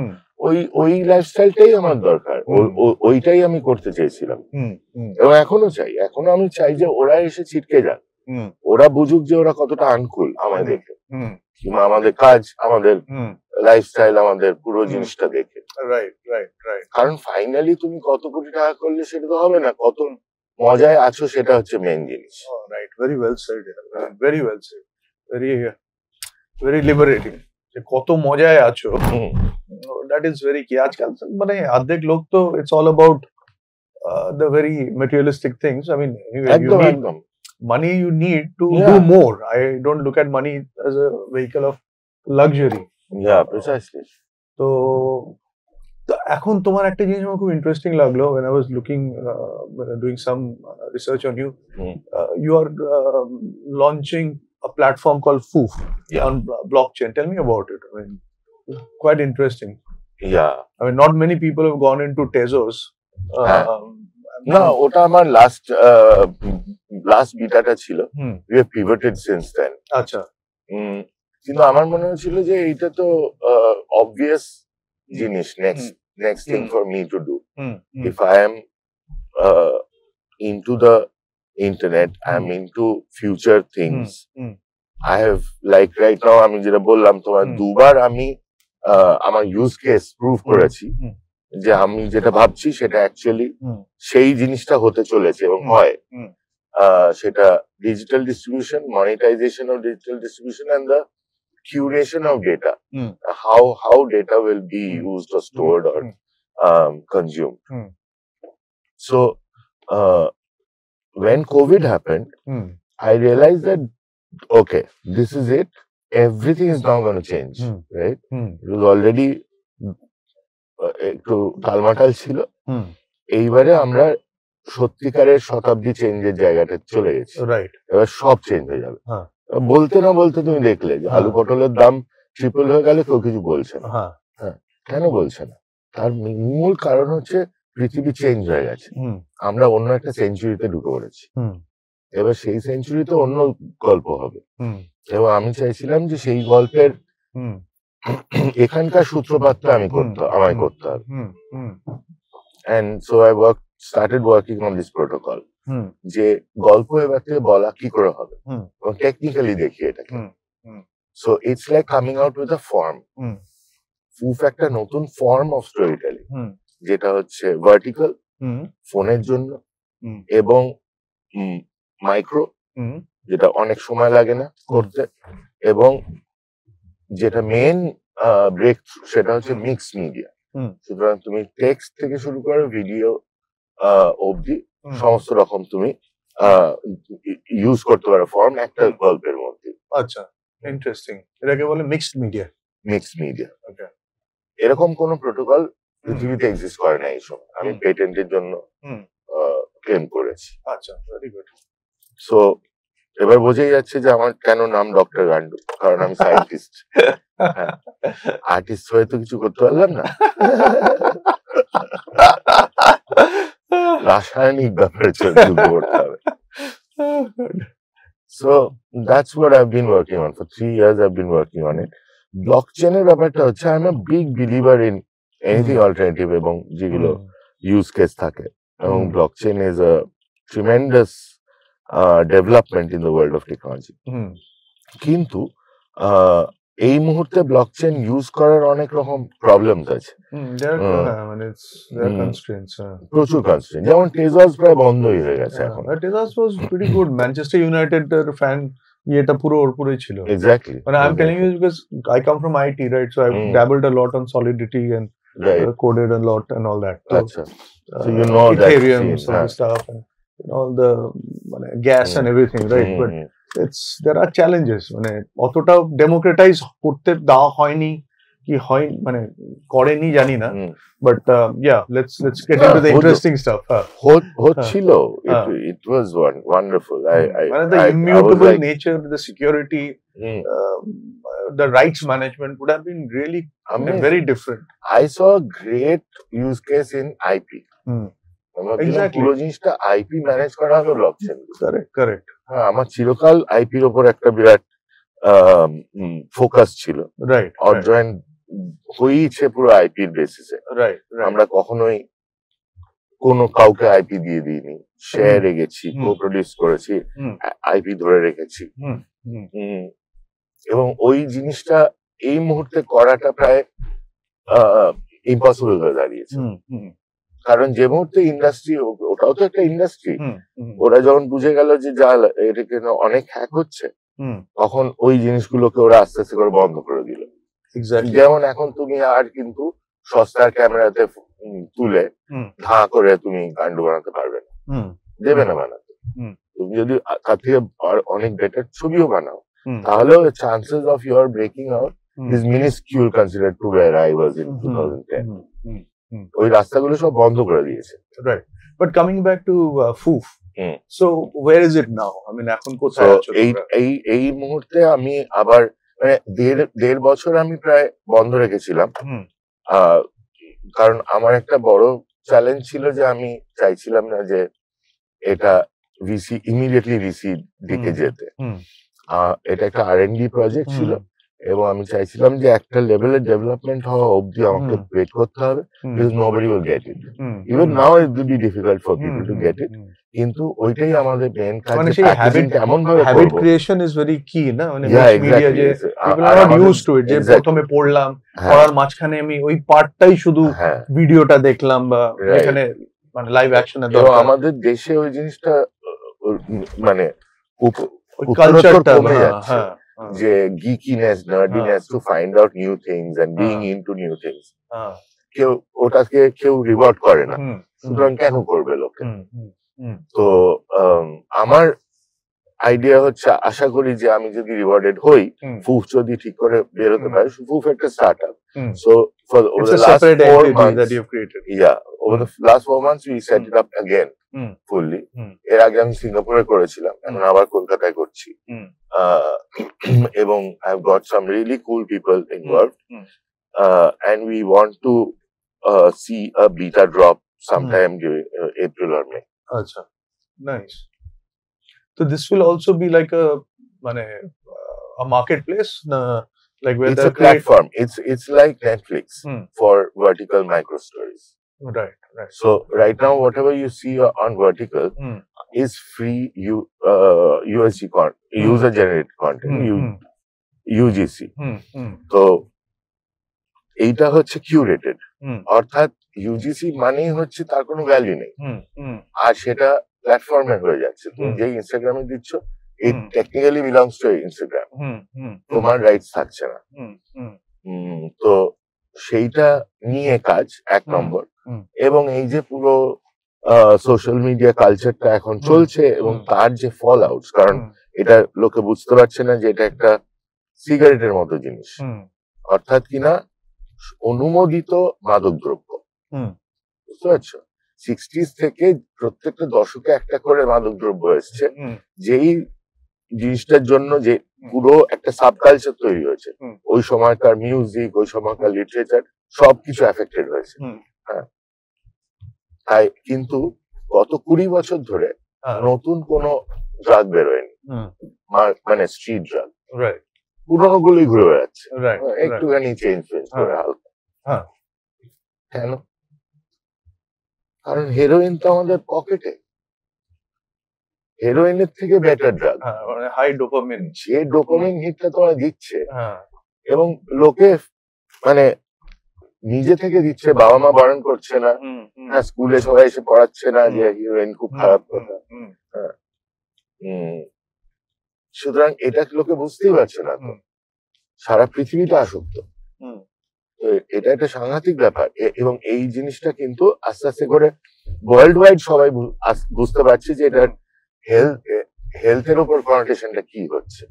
ওই লাইফস্টাইলটাই আমার দরকার, ওইটাই আমি করতে চেয়েছিলাম, এবং এখনো চাই। এখনো আমি চাই যে ওরা এসে ছিটকে যাক, ওরা বুঝুক যে ওরা কতটা আনকুল আমায় দেখে, কিংবা আমাদের কাজ, আমাদের লাইফস্টাইল, আমাদের পুরো জিনিসটা দেখে। কারণ ফাইনালি তুমি কত কোটি টাকা করলে সেটা তো হবে না, কত মজায় আছো সেটা হচ্ছে মেইন জিনিস। Right, very well said, very well said, very liberating. কত মজায় আছো, দ্যাট ইজ ভেরি কি। আজকাল মানে অর্ধেক লোক তো it's all about the very materialistic things. I mean একদম money you need to do more. I don't look at money as a vehicle of luxury. Yeah, precisely. So এখন তোমার একটা জিনিস আমার খুব ইন্টারেস্টিং লাগলো when I was looking doing some research on you. You are launching a platform called Foof on blockchain. Tell me about it. I mean, quite interesting. Yeah. I mean, not many people have gone into Tezos. না, ওটা আমার last বিটাটা ছিল। We have pivoted since then. আচ্ছা। কিন্তু আমার মনে হয়েছিল যে এইটা তো obvious জিনিস, next thing for me to do. If I am into the internet, I'm into future things. I have, like right now, আমি যেটা বললাম তোমার, দুবার আমি আমার ইউজ কেস প্রুভ করেছি যে আমি যেটা ভাবছি সেটা অ্যাকচুয়ালি সেই জিনিসটা হতে চলেছে এবং হয়। সেটা digital distribution, monetization of digital distribution, and the curation of data, how data will be used or stored or consumed. So when COVID happened, I realized that okay, this is it, everything is now going to change, right? It was already একটু টালমাটাল ছিল, এইবারে আমরা সত্যিকারের শতাব্দী চেঞ্জের জায়গাটা চলে গেছি, right? এবার সব চেঞ্জ হয়ে যাবে। বলতে না বলতে তুমি দেখলে যে আলু পটলের দাম ট্রিপল হয়ে গেলে কেউ কিছু বলছে না। হ্যাঁ, কেন বলছে না? তার মূল কারণ হচ্ছে পৃথিবী চেঞ্জ হয়ে গেছে, আমরা অন্য একটা সেঞ্চুরিতে ঢুকে পড়েছি। এবার সেই সেঞ্চুরিতে অন্য গল্প হবে, এবং আমি চাইছিলাম যে সেই গল্পের এখানকার সূত্রপাতটা আমায় করতে হবে। And so I started working on this protocol, যে গল্প এবার থেকে বলা কি করে হবে, এবং টেকনিক্যালি দেখি এটাকে। So it's like coming out with a form. Foof একটা নতুন ফর্ম অফ স্টোরি টেলিং, যেটা হচ্ছে ভার্টিক্যাল, ফোনের জন্য, এবং মাইক্রো, যেটা অনেক সময় লাগে না করতে, এবং যেটা মেন ব্রেক থ্রু সেটা হচ্ছে মিক্স মিডিয়া। সুতরাং তুমি টেক্সট থেকে শুরু করে ভিডিও অবধি সমস্ত রকম তুমি ইউজ করতে পারো ফর্ম একটা গল্পের মধ্যে। আচ্ছা, ইন্টারেস্টিং। এটাকে বলে মিক্সড মিডিয়া। মিক্সড মিডিয়া, এরকম কোন প্রোটোকল পৃথিবীতে এক্সিস্ট করে না এই সময়। আমি পেটেন্টের জন্য ক্লেম করেছি। আচ্ছা, ভেরি গুড। সো এবার বোঝাই যাচ্ছে যে আমার কেন নাম ডক্টর গান্ডু, কারণ আমি সায়েন্টিস্ট। আর্টিস্ট হয়ে তো কিছু করতে পারলাম না, রাসায়নিক ব্যাপারে করতে হবে। So that's what I've been working on. For 3 years I've been working on it. ব্লকচেনের ব্যাপারটা হচ্ছে I'm a big believer in anything alternative এবং যেগুলো ইউজ কেস থাকে, এবং blockchain is a tremendous development in the world of technology. কিন্তু এই মুহূর্তে blockchain use করার অনেক রকম প্রবলেমস আছে, প্রচুর কনস্ট্রেন্ট। যেমন টেজস প্রায় বন্ধই হয়ে গেছে এখন। টেজস was pretty good, Manchester United এর ফ্যান এটা পুরো ওর পুরোই ছিল। এক্স্যাক্টলি, মানে I am telling you because I come from IT, right? So I dabbled a lot on Solidity and coded a lot and all that. So you know Ethereum, that some stuff, and all the gas and everything, right? But there are challenges. মানে অতটা democratise করতে দেওয়া হয়নি কি হয় মানে করেনি জানি না, but yeah, let's get into the interesting stuff. হচ্ছিল, it was wonderful. মানে the immutable nature, the security, the rights management would have been really very different. I saw a great use case in IP. Exactly. পুরো জিনিসটা IP manage করা হলো blockchain. Correct. হ্যাঁ, আমার চিরকাল আইপির উপর একটা বিরাট ফোকাস ছিল, রাইট, অর্জয়েন হয়েছে পুরো আইপির বেসিসে। রাইট, আমরা কখনোই কোনো কাউকে আইপি দিয়ে দিইনি, শেয়ারে গেছি, কো প্রডিউস করেছি, আইপি ধরে রেখেছি, এবং ওই জিনিসটা এই মুহূর্তে করাটা প্রায় ইম্পসিবল হয়ে দাঁড়িয়েছে। কারণ যে মুহূর্তে ইন্ডাস্ট্রি, ওটাও তো একটা ইন্ডাস্ট্রি, ওরা যখন বুঝে গেল যে যা এটাকে অনেক হ্যাক হচ্ছে, তখন ওই জিনিসগুলোকে ওরা আস্তে আস্তে করে বন্ধ করে দিল। যেমন এখন তুমি আর কিন্তু সস্তার ক্যামেরাতে তুলে ধা করে তুমি কাণ্ড বানাতে পারবে না, দেবে না বানাতে। তুমি যদি তার থেকে অনেক বেটার ছবিও বানাও, তাহলেও chances of your breaking out is miniscule consider to where I was in 2010। ওই রাস্তাগুলো সব বন্ধ করে দিয়েছে। Right, but coming back to ফুফ, so where is it now? I mean এখন কোথায় আছো? এই মুহূর্তে আমি আবার মানে দেড় বছর আমি প্রায় বন্ধ রেখেছিলাম, কারণ আমার একটা বড় চ্যালেঞ্জ ছিল যে আমি চাইছিলাম না যে এটা ইমিডিয়েটলি ভিসি দিকে যেতে। এটা একটা R&D প্রজেক্ট ছিল, এবং আমি চাইছিলাম যে একটা লেভেলের ডেভেলপমেন্ট হওয়া অবধি আমাকে ওয়েট করতে হবে, because nobody will get it. Even now it will be difficult for people to get it. কিন্তু ওইটাই আমাদের মেইন কাজ, মানে সেই কেমন ভাবে করব। হ্যাবিট ক্রিয়েশন ইজ ভেরি কি না, মানে মিডিয়া যে people are not used to it, যে প্রথমে পড়লাম, পড়ার মাঝখানে আমি ওই পার্টটাই শুধু ভিডিওটা দেখলাম, বা এখানে মানে লাইভ অ্যাকশনের দরকার। আমাদের দেশে ওই জিনিসটা মানে কালচারটা কমে যাচ্ছে, যে geekiness, nerdiness to find out new things and being into new things, ওটাকে কেউ রিওয়ার্ড করে না, সুতরাং কেন করবে লোকে? তো আমার আইডিয়া হচ্ছে, আশা করি যে আমি যদি রিওয়ার্ডেড হই, ফুফ যদি ঠিক করে বেরোতে পারে, ফুফ একটা start up, so for over the last 4 months that you've created, over the last 4 months we set it up again fully. এর আগে আমি সিঙ্গাপুরে করেছিলাম, এখন আবার কলকাতায় করছি, এবং I've got some really cool people involved, and we want to see a beta drop sometime during April or May. Acha, nice. So this will also be like a marketplace, like where it's a platform. It's like Netflix for vertical micro stories. Right. So right now, whatever you see on vertical is free USG user generated content, UGC. So এইটা হচ্ছে curated, অর্থাৎ UGC মানেই হচ্ছে তার কোনো value নেই, আর সেটা প্ল্যাটফর্মের হয়ে যাচ্ছে। তুমি যে ইনস্টাগ্রামে দিচ্ছ, ইট টেকনিক্যালি বিলংস টু ইনস্টাগ্রাম, তোমার রাইটস থাকছে না। তো সেইটা নিয়ে কাজ এক নম্বর, এবং এই যে পুরো সোশ্যাল মিডিয়া কালচারটা এখন চলছে, এবং তার যে ফল আউটস, কারণ এটা লোকে বুঝতে পারছে না যে এটা একটা সিগারেটের মতো জিনিস, অর্থাৎ কিনা অনুমোদিত মাদক দ্রব্য, বুঝতে পারছো? 60s থেকে প্রত্যেকটা দশকে একটা করে মাদক দ্রব্য এসছে, যেই জিনিসটার জন্য যে পুরো একটা সাবকালচার তৈরি হয়েছে, ওই সময়কার মিউজিক, ওই সময়কার লিটারেচার সবকিছু এফেক্টেড হয়েছে। হ্যাঁ, তাই কিন্তু গত 20 বছর ধরে নতুন কোনো ড্রাগ বেরোয়নি, মানে স্ট্রিট ড্রাগ, পুরোনো গুলি ঘুরে বেড়াচ্ছে, একটুখানি চেঞ্জ করে হালকা। কেন? কারণ হেরোইন তো আমাদের পকেটে, হেরোইনের থেকে বেটার ড্রাগ, হাই ডোপামিন, যে ডোপামিন হিটটা তোমার দিচ্ছে, এবং লোকে মানে নিজে থেকে দিচ্ছে, বাবা মা বারণ করছে না, স্কুলে সবাই এসে পড়াচ্ছে না যে হিরোইন খুব খারাপ কথা। সুতরাং এটা লোকে বুঝতেই পারছে না, তো সারা পৃথিবীটা আসক্ত। এটা একটা সাংঘাতিক ব্যাপার এবং এই জিনিসটা কিন্তু আস্তে আস্তে করে ওয়ার্ল্ড ওয়াইড সবাই বুঝতে পারছে যে এটার হেলথের উপর কনোটেশনটা কি হচ্ছে,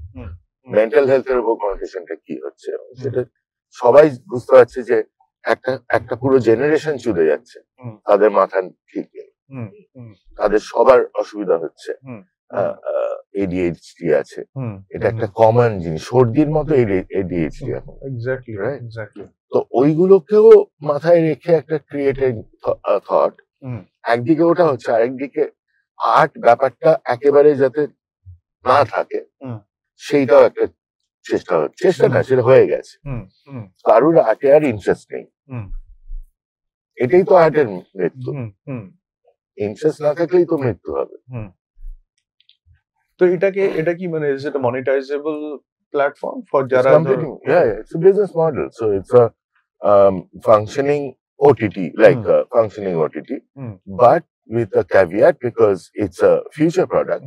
মেন্টাল হেলথের উপর কনোটেশনটা কি হচ্ছে, সেটা সবাই বুঝতে পারছে যে একটা পুরো জেনারেশন চলে যাচ্ছে, তাদের মাথা ঠিক নেই, তাদের সবার অসুবিধা হচ্ছে, ADHD আছে, এটা একটা কমন জিনিস, সর্দির মতো ADHD এখন। তো ওইগুলোকেও মাথায় রেখে একটা ক্রিয়েটিভ থট, একদিকে ওটা হচ্ছে, আরেকদিকে আর্ট ব্যাপারটা একেবারে যাতে না থাকে সেইটাও একটা চেষ্টা না, সেটা হয়ে গেছে। কারুর আর্টে আর ইন্টারেস্ট নেই, এটাই তো আর্টের মৃত্যু, ইন্টারেস্ট না থাকলেই তো মৃত্যু হবে। তো এটা কি মানে is it a monetizable platform for যারা? Yeah, it's a business model, so it's a functioning OTT, like functioning OTT, but with a caveat because it's a future product.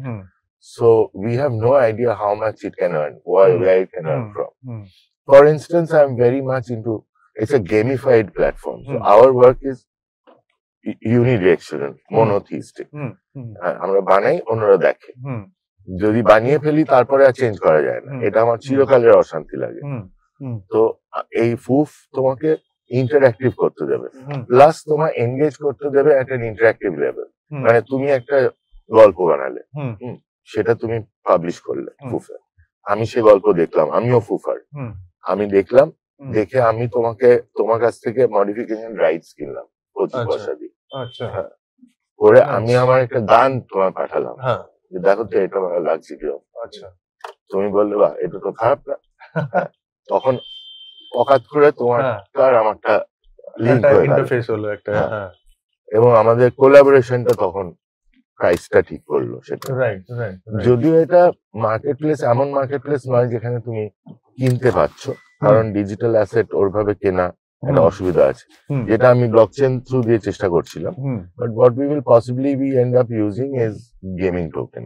So we have no idea how much it can earn, where it can earn from. For instance, I'm very much into, it's a gamified platform. So our work is unidirectional, monotheistic. আমরা বানাই, অন্যরা দেখে, যদি বানিয়ে ফেলি তারপরে আর change করা যায় না, এটা আমার চিরকালের অশান্তি লাগে। তো এই ফুফ তোমাকে ইন্টারঅ্যাক্টিভ করতে দেবে, প্লাস তোমার এনগেজ করতে দেবে একটা ইন্টারঅ্যাক্টিভ লেভেল, মানে তুমি একটা গল্প বানালে, সেটা তুমি পাবলিশ করলে ফুফে, আমি সে গল্প দেখলাম, আমিও ফুফার, আমি দেখলাম, দেখে আমি তোমার কাছ থেকে মডিফিকেশন রাইটস কিনলাম 25 পয়সা দিয়ে, করে আমি আমার একটা গান তোমার পাঠালাম, দেখো তো এটা ভালো লাগছে কিরকম, তুমি বললে বাহ এটা তো খারাপ না, তখন অকাত করে তোমার আমারটা লিংক হলো একটা, এবং আমাদের কোলাবোরেশনটা তখন প্রাইসটা ঠিক করলো সেটা। যদিও এটা মার্কেট প্লেস, এমন মার্কেট প্লেস নয় যেখানে তুমি কিনতে পারছো, কারণ ডিজিটাল অ্যাসেট ওরভাবে কেনা একটা অসুবিধা আছে, যেটা আমি ব্লকচেন থ্রু দিয়ে চেষ্টা করছিলাম, but what we will possibly be end up using is gaming token.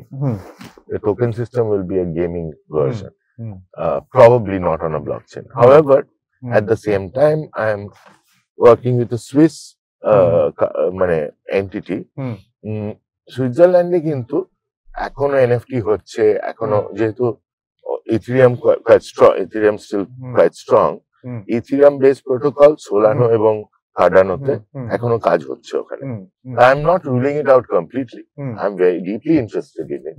The token system will be a gaming version, probably not on a blockchain. However, at the same time I am working with a Swiss মানে entity. সুইজারল্যান্ডে কিন্তু এখনো NFT হচ্ছে, এখনো যেহেতু Ethereum quite strong, Ethereum still quite strong, Ethereum based protocol Solana এবং কার্ডানোতে এখনো কাজ হচ্ছে ওখানে। I am not ruling it out completely, I am very deeply interested in it,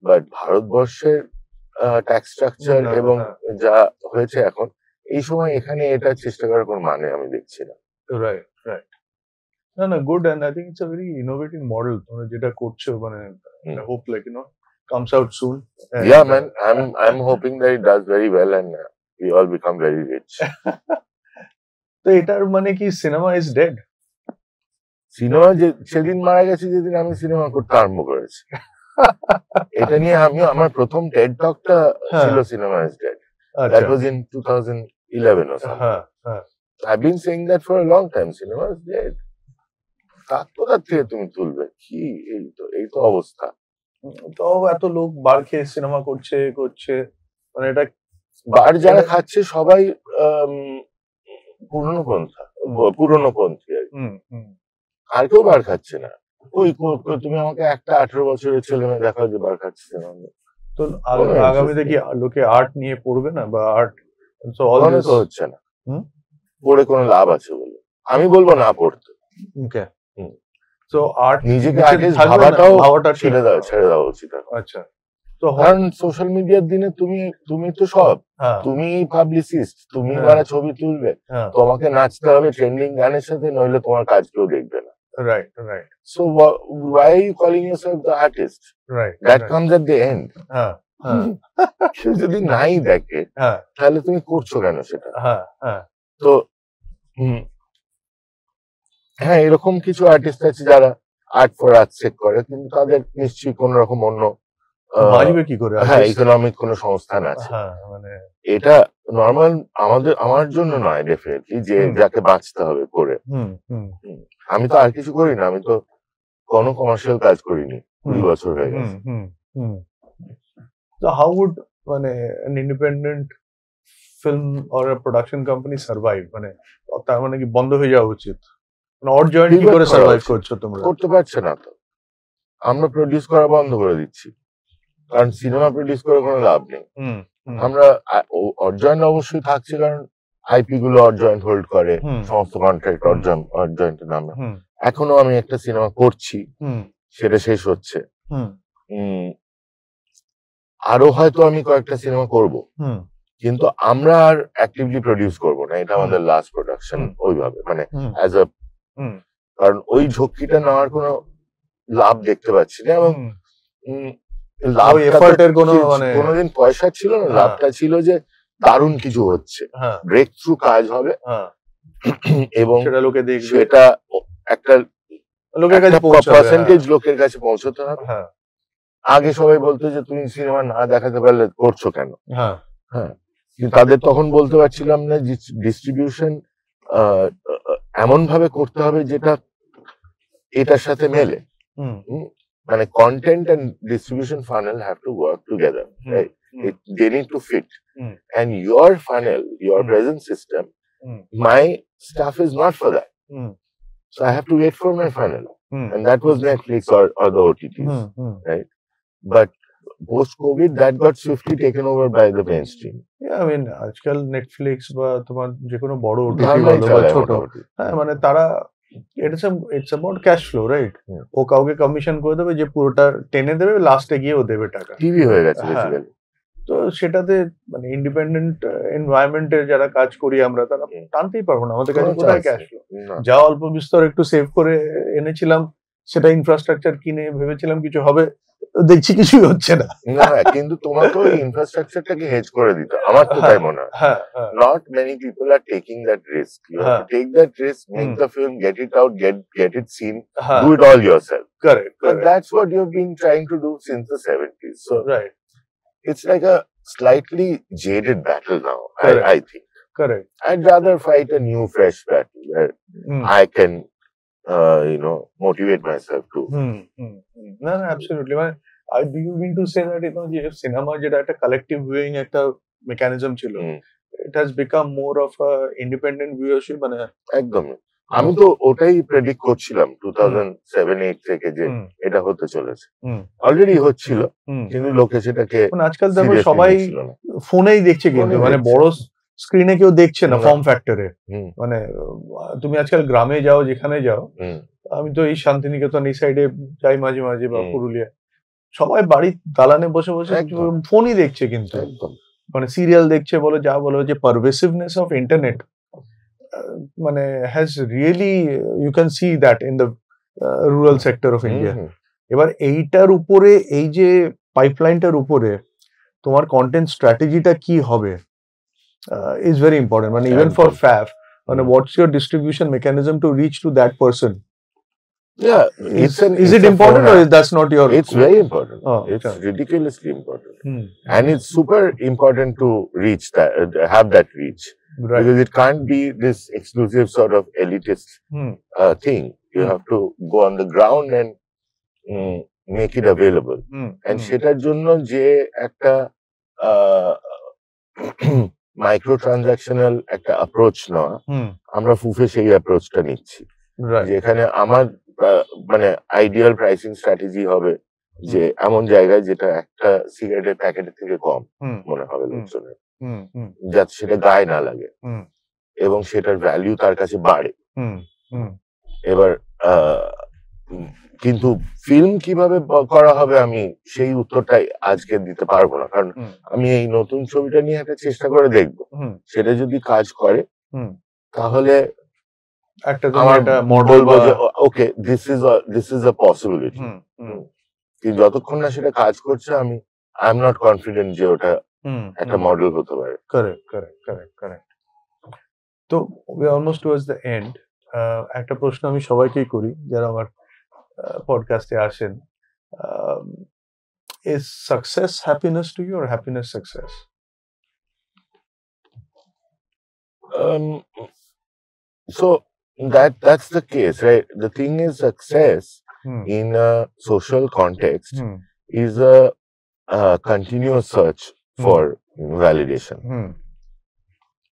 but ভারতবর্ষের ট্যাক্স স্ট্রাকচার এবং যা হয়েছে এখন এই সময় এখানে এটা চেষ্টা করার কোনো মানে আমি দেখছি না। রাইট রাইট, না good, and I think it's a very innovative model তোমরা যেটা করছো, মানে I hope like comes out soon. Yeah man, I'm hoping that it does very well and we all become very rich. তো এটার মানে কি cinema is dead? Cinema সেদিন মারা গেছে যেদিন আমি সিনেমা করতে আরম্ভ করেছি। এটা নিয়ে আমি আমার প্রথম টেড টকটা ছিল cinema is dead, that was in 2011 or something. I've been saying that for a long time, cinema is dead. তার থেকে তুমি তুলবে কি, এই তো অবস্থা। তো এত লোক বার খেয়ে সিনেমা করছে, মানে এটা বার যারা খাচ্ছে সবাই পুরনোপন্থী আর কেউ বার খাচ্ছে না। ওই তুমি আমাকে একটা 18 বছরের ছেলে মেয়ে দেখাও যে বার খাচ্ছে সিনেমা। তো আগামীতে কি লোকে আর্ট নিয়ে পড়বে না, বা আর্ট তো হচ্ছে না, পড়ে কোনো লাভ আছে বলে আমি বলবো না পড়তে। তো আর্ট নিজেকে ভাবাটা ছেড়ে দেওয়া উচিত। আচ্ছা, তো কারণ সোশ্যাল মিডিয়ার দিনে তুমি তো সব, তুমি পাবলিসিস্ট, তুমি ছবি তুলবে, তোমাকে নাচতে হবে ট্রেন্ডিং গানের সাথে, নইলে তোমার কাজ কেউ দেখবে না। Right. So why are you calling yourself the artist? Right. That comes at the end. কেউ যদি নাই দেখে তাহলে তুমি করছো কেন সেটা? তো হ্যাঁ, এরকম কিছু আর্টিস্ট আছে যারা আর্ট ফর আর্ট সেক করে, কিন্তু তাদের নিশ্চয়ই কোন রকম অন্য কি করে ইকোনমিক কোন সংস্থান আছে। মানে এটা নর্মাল আমার জন্য নয় ডেফিনেটলি, যে যাকে বাঁচতে হবে করে। আমি তো আর কিছু করি না, আমি তো কোনো কমার্শিয়াল কাজ করিনি 2 বছর হয়ে গেছে। So how would an independent film or a production company survive? মানে তার মানে কি বন্ধ হয়ে যাওয়া উচিত? মানে odd joint কি করে সার্ভাইভ করছো তোমরা? করতে পারছে না তো, আমরা প্রডিউস করা বন্ধ করে দিচ্ছি, কারণ সিনেমা প্রডিউস করে কোনো লাভ নেই। আমরা অড জয়েন্ট অবশ্যই থাকছে, কারণ আইপি গুলো অড জয়েন্ট হোল্ড করে, সমস্ত কন্ট্রাক্ট অড জয়েন্টের নামে। এখনো আমি একটা সিনেমা করছি, সেটা শেষ হচ্ছে, আরো হয়তো আমি কয়েকটা সিনেমা করব, কিন্তু আমরা আর অ্যাক্টিভলি প্রডিউস করব না। এটা আমাদের লাস্ট প্রোডাকশন ওইভাবে, মানে অ্যাজ আ, কারণ ওই ঝক্কিটা নেওয়ার কোনো লাভ দেখতে পাচ্ছি না। এবং কোনোদিন পয়সা ছিল না, লাভটা ছিল যে দারুণ কিছু হচ্ছে, ব্রেক থ্রু কাজ হবে, এবং সেটা একটা পার্সেন্টেজ লোকের কাছে পৌঁছতে হবে। আগে সবাই বলতো যে তুমি সিনেমা না দেখাতে পারলে করছো কেন, হ্যাঁ, কিন্তু তাদের তখন বলতে পারছিলাম না ডিস্ট্রিবিউশন এমন ভাবে করতে হবে যেটা এটার সাথে মেলে। মানে content and distribution funnel have to work together, right? They need to fit, and your funnel, your present system, my stuff is not for that, so I have to wait for my funnel, and that was Netflix or the OTTs, right? But post-COVID, that got swiftly taken over by the mainstream. Yeah, I mean, আজকাল Netflix বা তোমার যে কোনো বড় OTT বা ছোট, হ্যাঁ, মানে তারা it's about cash flow, right? ও কাউকে কমিশন করে দেবে যে পুরোটা টেনে দেবে, লাস্টে গিয়ে ও দেবে টাকা। টিভি হয়ে গেছে বেসিক্যালি। তো সেটাতে মানে ইন্ডিপেন্ডেন্ট এনভায়রনমেন্টে যারা কাজ করি আমরা, তারা টানতেই পারবো না, আমাদের কাছে কোথায় ক্যাশ ফ্লো। যা অল্প বিস্তর একটু সেভ করে এনেছিলাম, সেটা ইনফ্রাস্ট্রাকচার কিনে ভেবেছিলাম কিছু হবে, দেখছি কিছুই হচ্ছে না। কিন্তু তোমাকে ওই ইনফ্রাস্ট্রাকচারটাকে হেজ করে দিতে, আমার তো তাই মনে হয়। Not many people are taking that risk. You have to take that risk, make the film, get it out, get it seen, do it all yourself. Correct. But that's what you've been trying to do since the 70s. So right, it's like a slightly jaded battle now, I think. Correct. I'd rather fight a new, fresh battle where I can motivate myself to. No, absolutely. Do you mean to say that, যে cinema যেটা একটা collective viewing একটা mechanism ছিল, it has become more of a independent viewership? মানে একদম, আমি তো ওটাই প্রেডিক্ট করছিলাম 2007-8 থেকে যে এটা হতে চলেছে। অলরেডি হচ্ছিল, কিন্তু লোকে সেটাকে, আজকাল দেখো সবাই ফোনেই দেখছে, কিন্তু মানে বড় স্ক্রিনে কেউ দেখছে না ফর্ম ফ্যাক্টরে। মানে তুমি আজকাল গ্রামে যাও, যেখানে যাও, আমি তো এই শান্তিনিকেতন এই সাইডে যাই মাঝে মাঝে, বা পুরুলিয়া, সবাই বাড়ির দালানে বসে বসে ফোনই দেখছে, কিন্তু মানে সিরিয়াল দেখছে বলো, যা বলো, যে পারভেসিভনেস অফ ইন্টারনেট মানে has really, you can see that in the rural sector of India. এবার এইটার উপরে, এই যে পাইপলাইনটার উপরে তোমার কন্টেন্ট স্ট্র্যাটেজিটা কি হবে is very important. And even for FAF, what's your distribution mechanism to reach to that person? Yeah, is it important, or that's not your? It's very important. It's ridiculously important, and it's super important to reach that, have that reach, right? Because it can't be this exclusive sort of elitist thing. You have to go on the ground and make it available. And সেটার জন্য যে একটা micro transactional একটা approach নেওয়া, আমরা ফুফে সেই অ্যাপ্রোচটা নিচ্ছি, যেখানে আমার মানে আইডিয়াল প্রাইসিং স্ট্র্যাটেজি হবে যে এমন জায়গায় যেটা একটা সিগারেটের প্যাকেটের থেকে কম মনে হবে লোকজনের, যাতে সেটা গায়ে না লাগে এবং সেটার ভ্যালু তার কাছে বাড়ে। এবার কিন্তু ফিল্ম কিভাবে করা হবে, আমি সেই উত্তরটাই আজকে দিতে পারবো না, কারণ আমি এই নতুন ছবিটা নিয়ে একটা চেষ্টা করে দেখবো, সেটা যদি কাজ করে তাহলে আমার বলবো যে ওকে, দিস ইজ আ পসিবিলিটি। কিন্তু যতক্ষণ না সেটা কাজ করছে, আই এম নট কনফিডেন্ট যে ওটা একটা মডেল হতে পারে। কারেক্ট। তো we are almost towards the end. একটা প্রশ্ন আমি সবাইকেই করি যারা আমার পডকাস্টে আসেন, is success happiness to you or happiness success? So that's the case, right? The thing is, success in a social context is a continuous search for validation.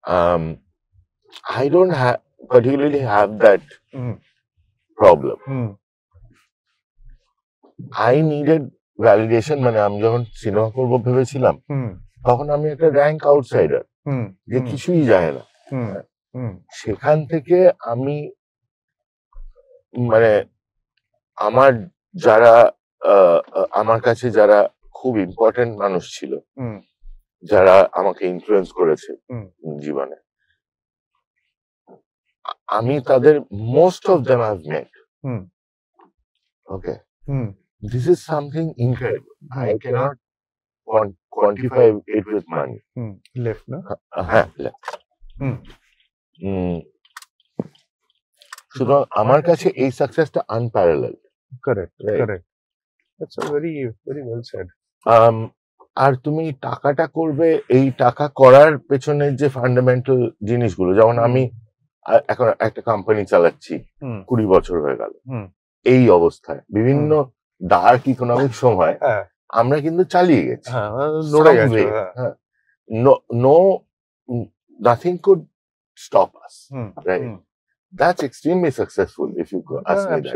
I don't particularly have that problem. I needed validation, মানে আমি যখন cinema করবো ভেবেছিলাম তখন আমি একটা rank outsider, যে কিছুই যায় না। সেখান থেকে আমি মানে আমার যারা আমার কাছে যারা খুব ইম্পর্টেন্ট মানুষ ছিল, যারা আমাকে ইনফ্লুয়েন্স করেছে জীবনে, আমি তাদের most of them I have mate. Okay, this is something incredible. I cannot quantify it with money. Left, no? Left. সুতরাং আমার কাছে এই সাকসেসটা unparallel. Correct, correct. That's a very well said. আর তুমি টাকাটা করবে, এই টাকা করার পেছনে যে ফান্ডামেন্টাল জিনিসগুলো, যেমন আমি এখন একটা কোম্পানি চালাচ্ছি, 20 বছর হয়ে গেল। এই অবস্থায় বিভিন্ন ডার্ক ইকোনমিক সময় আমরা কিন্তু চালিয়ে গেছি, nothing could stop us, right? That's extremely successful if you ask me that.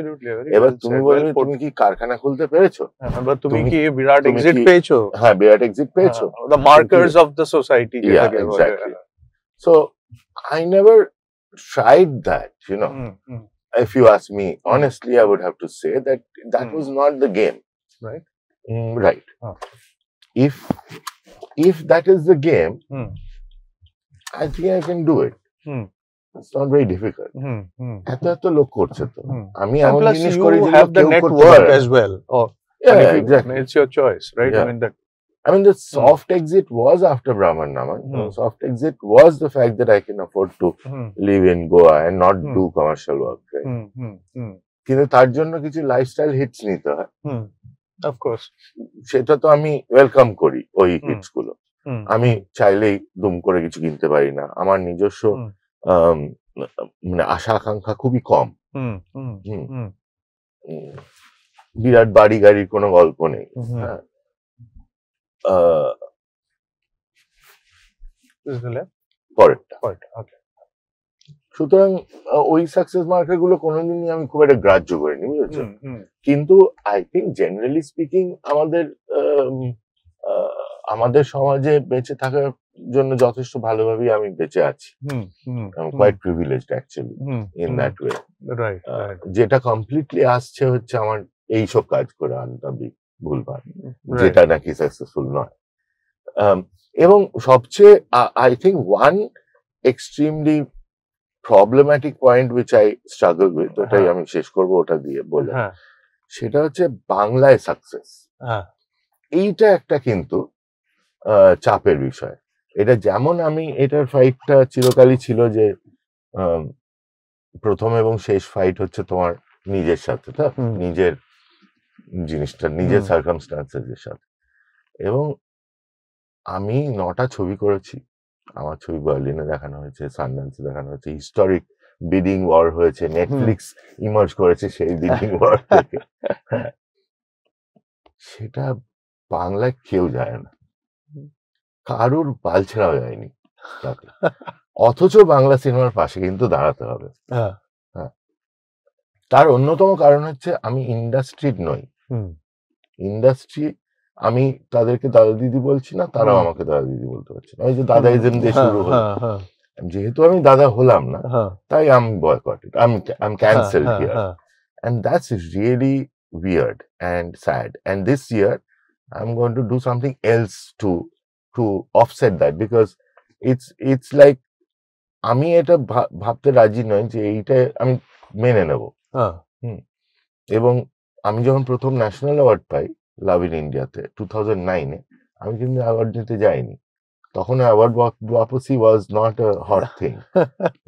এবার তুমি বলবে তুমি কি কারখানা খুলতে পেরেছো, এবার তুমি কি বিরাট এক্সিট পেয়েছো? হ্যাঁ, বিরাট এক্সিট পেয়েছো, the markers of the society. Yeah, exactly. So I never tried that, you know. If you ask me honestly, I would have to say that was not the game, right? Right. If that is the game, I think I can do it. It's not very difficult. এত লোক করছে তো, আমি এমন জিনিস করি যে have the network as well. Yeah, exactly. It's your choice, right? Yeah. I mean the soft exit was after Brahman Naman. Soft exit was the fact that I can afford to live in Goa and not do commercial work, right? কিন্তু তার জন্য কিছু lifestyle hits নিতে হয়, of course. সেটা তো আমি welcome করি ওই হিটস গুলো। আমি চাইলেই দুম করে কিছু কিনতে পারি না, আমার নিজস্ব মানে আশা আকাঙ্ক্ষা খুবই কম। বিরাট বাড়ি গাড়ির কোনো গল্প নেই। পরেরটা, সুতরাং ওই সাকসেস মার্কার গুলো কোনোদিনই আমি খুব একটা গ্রাহ্য করিনি, বুঝেছো? কিন্তু আই থিঙ্ক জেনারেলি স্পিকিং আমাদের সমাজে বেঁচে থাকার জন্য যথেষ্ট ভালোভাবেই আমি বেঁচে আছি। Quite privileged actually in that way. যেটা কমপ্লিটলি আসছে হচ্ছে আমার এইসব কাজ করে আনতাবি ভুলভাল, যেটা নাকি সাকসেসফুল নয়। এবং সবচেয়ে I think one extremely problematic point which I struggle with, ওটাই আমি শেষ করবো ওটা দিয়ে বলে, সেটা হচ্ছে বাংলায় সাকসেস। এইটা একটা কিন্তু চাপের বিষয়। এটা যেমন আমি এটার ফাইটটা চিরকালই ছিল যে প্রথম এবং শেষ ফাইট হচ্ছে তোমার নিজের সাথে, নিজের জিনিসটা, নিজের সার্কামস্টান্সেস এর সাথে। এবং আমি 9টা ছবি করেছি, আমার ছবি বার্লিনে দেখানো হয়েছে, সানড্যান্সে দেখানো হয়েছে, হিস্টোরিক বিডিং ওয়ার হয়েছে, নেটফ্লিক্স ইমার্জ করেছে সেই বিডিং ওয়ার থেকে। সেটা বাংলায় কেউ যায় না, কারুর বাল ছেড়াও যায়নি, অথচ বাংলা সিনেমার পাশে কিন্তু দাঁড়াতে হবে। তার অন্যতম কারণ হচ্ছে আমি ইন্ডাস্ট্রির নই। ইন্ডাস্ট্রি, আমি তাদেরকে দাদা দিদি বলছি না, তারাও আমাকে দাদা দিদি বলতে পারছে না। ওই যে দাদাইজম দিয়ে শুরু হলো, যেহেতু আমি দাদা হলাম না, তাই আমি বয়কটেড, আমি cancelled here, and that's really weird and sad. And this year I'm going to do something else to offset that, because it's like আমি এটা ভাবতে রাজি নই যে এইটা আমি মেনে নেব। এবং আমি যখন প্রথম ন্যাশনাল অ্যাওয়ার্ড পাই লাভ ইন ইন্ডিয়াতে 2009-এ, আমি কিন্তু অ্যাওয়ার্ড নিতে যাইনি। তখন award wapsi was not a hot thing,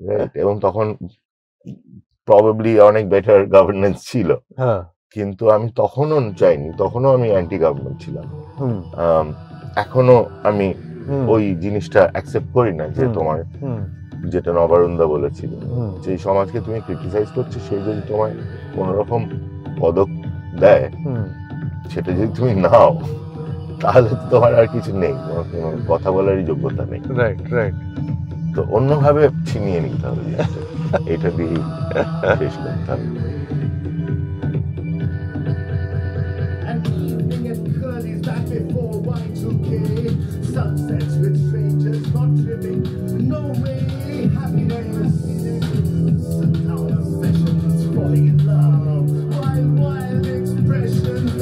right? এবং তখন প্রবাবলি অনেক বেটার গভর্নেন্স ছিল, কিন্তু আমি তখনও চাইনি, তখনও আমি অ্যান্টি গভর্নমেন্ট ছিলাম। এখনো আমি ওই জিনিসটা অ্যাকসেপ্ট করি না যে তোমার যেটা নবারুণদা বলেছিল, যে সমাজকে তুমি ক্রিটিসাইজ করছো, সেই যদি তোমায় কোন রকম পদক দেয়, সেটা যদি তুমি নাও, তাহলে তোমার আর কিছু নেই, তোমার কোনো কথা বলারই যোগ্যতা নেই। Right, right. তো অন্যভাবে ছিনিয়ে নিতে হবে জিনিসটা। এটা দিয়ে শেষ করতে হবে।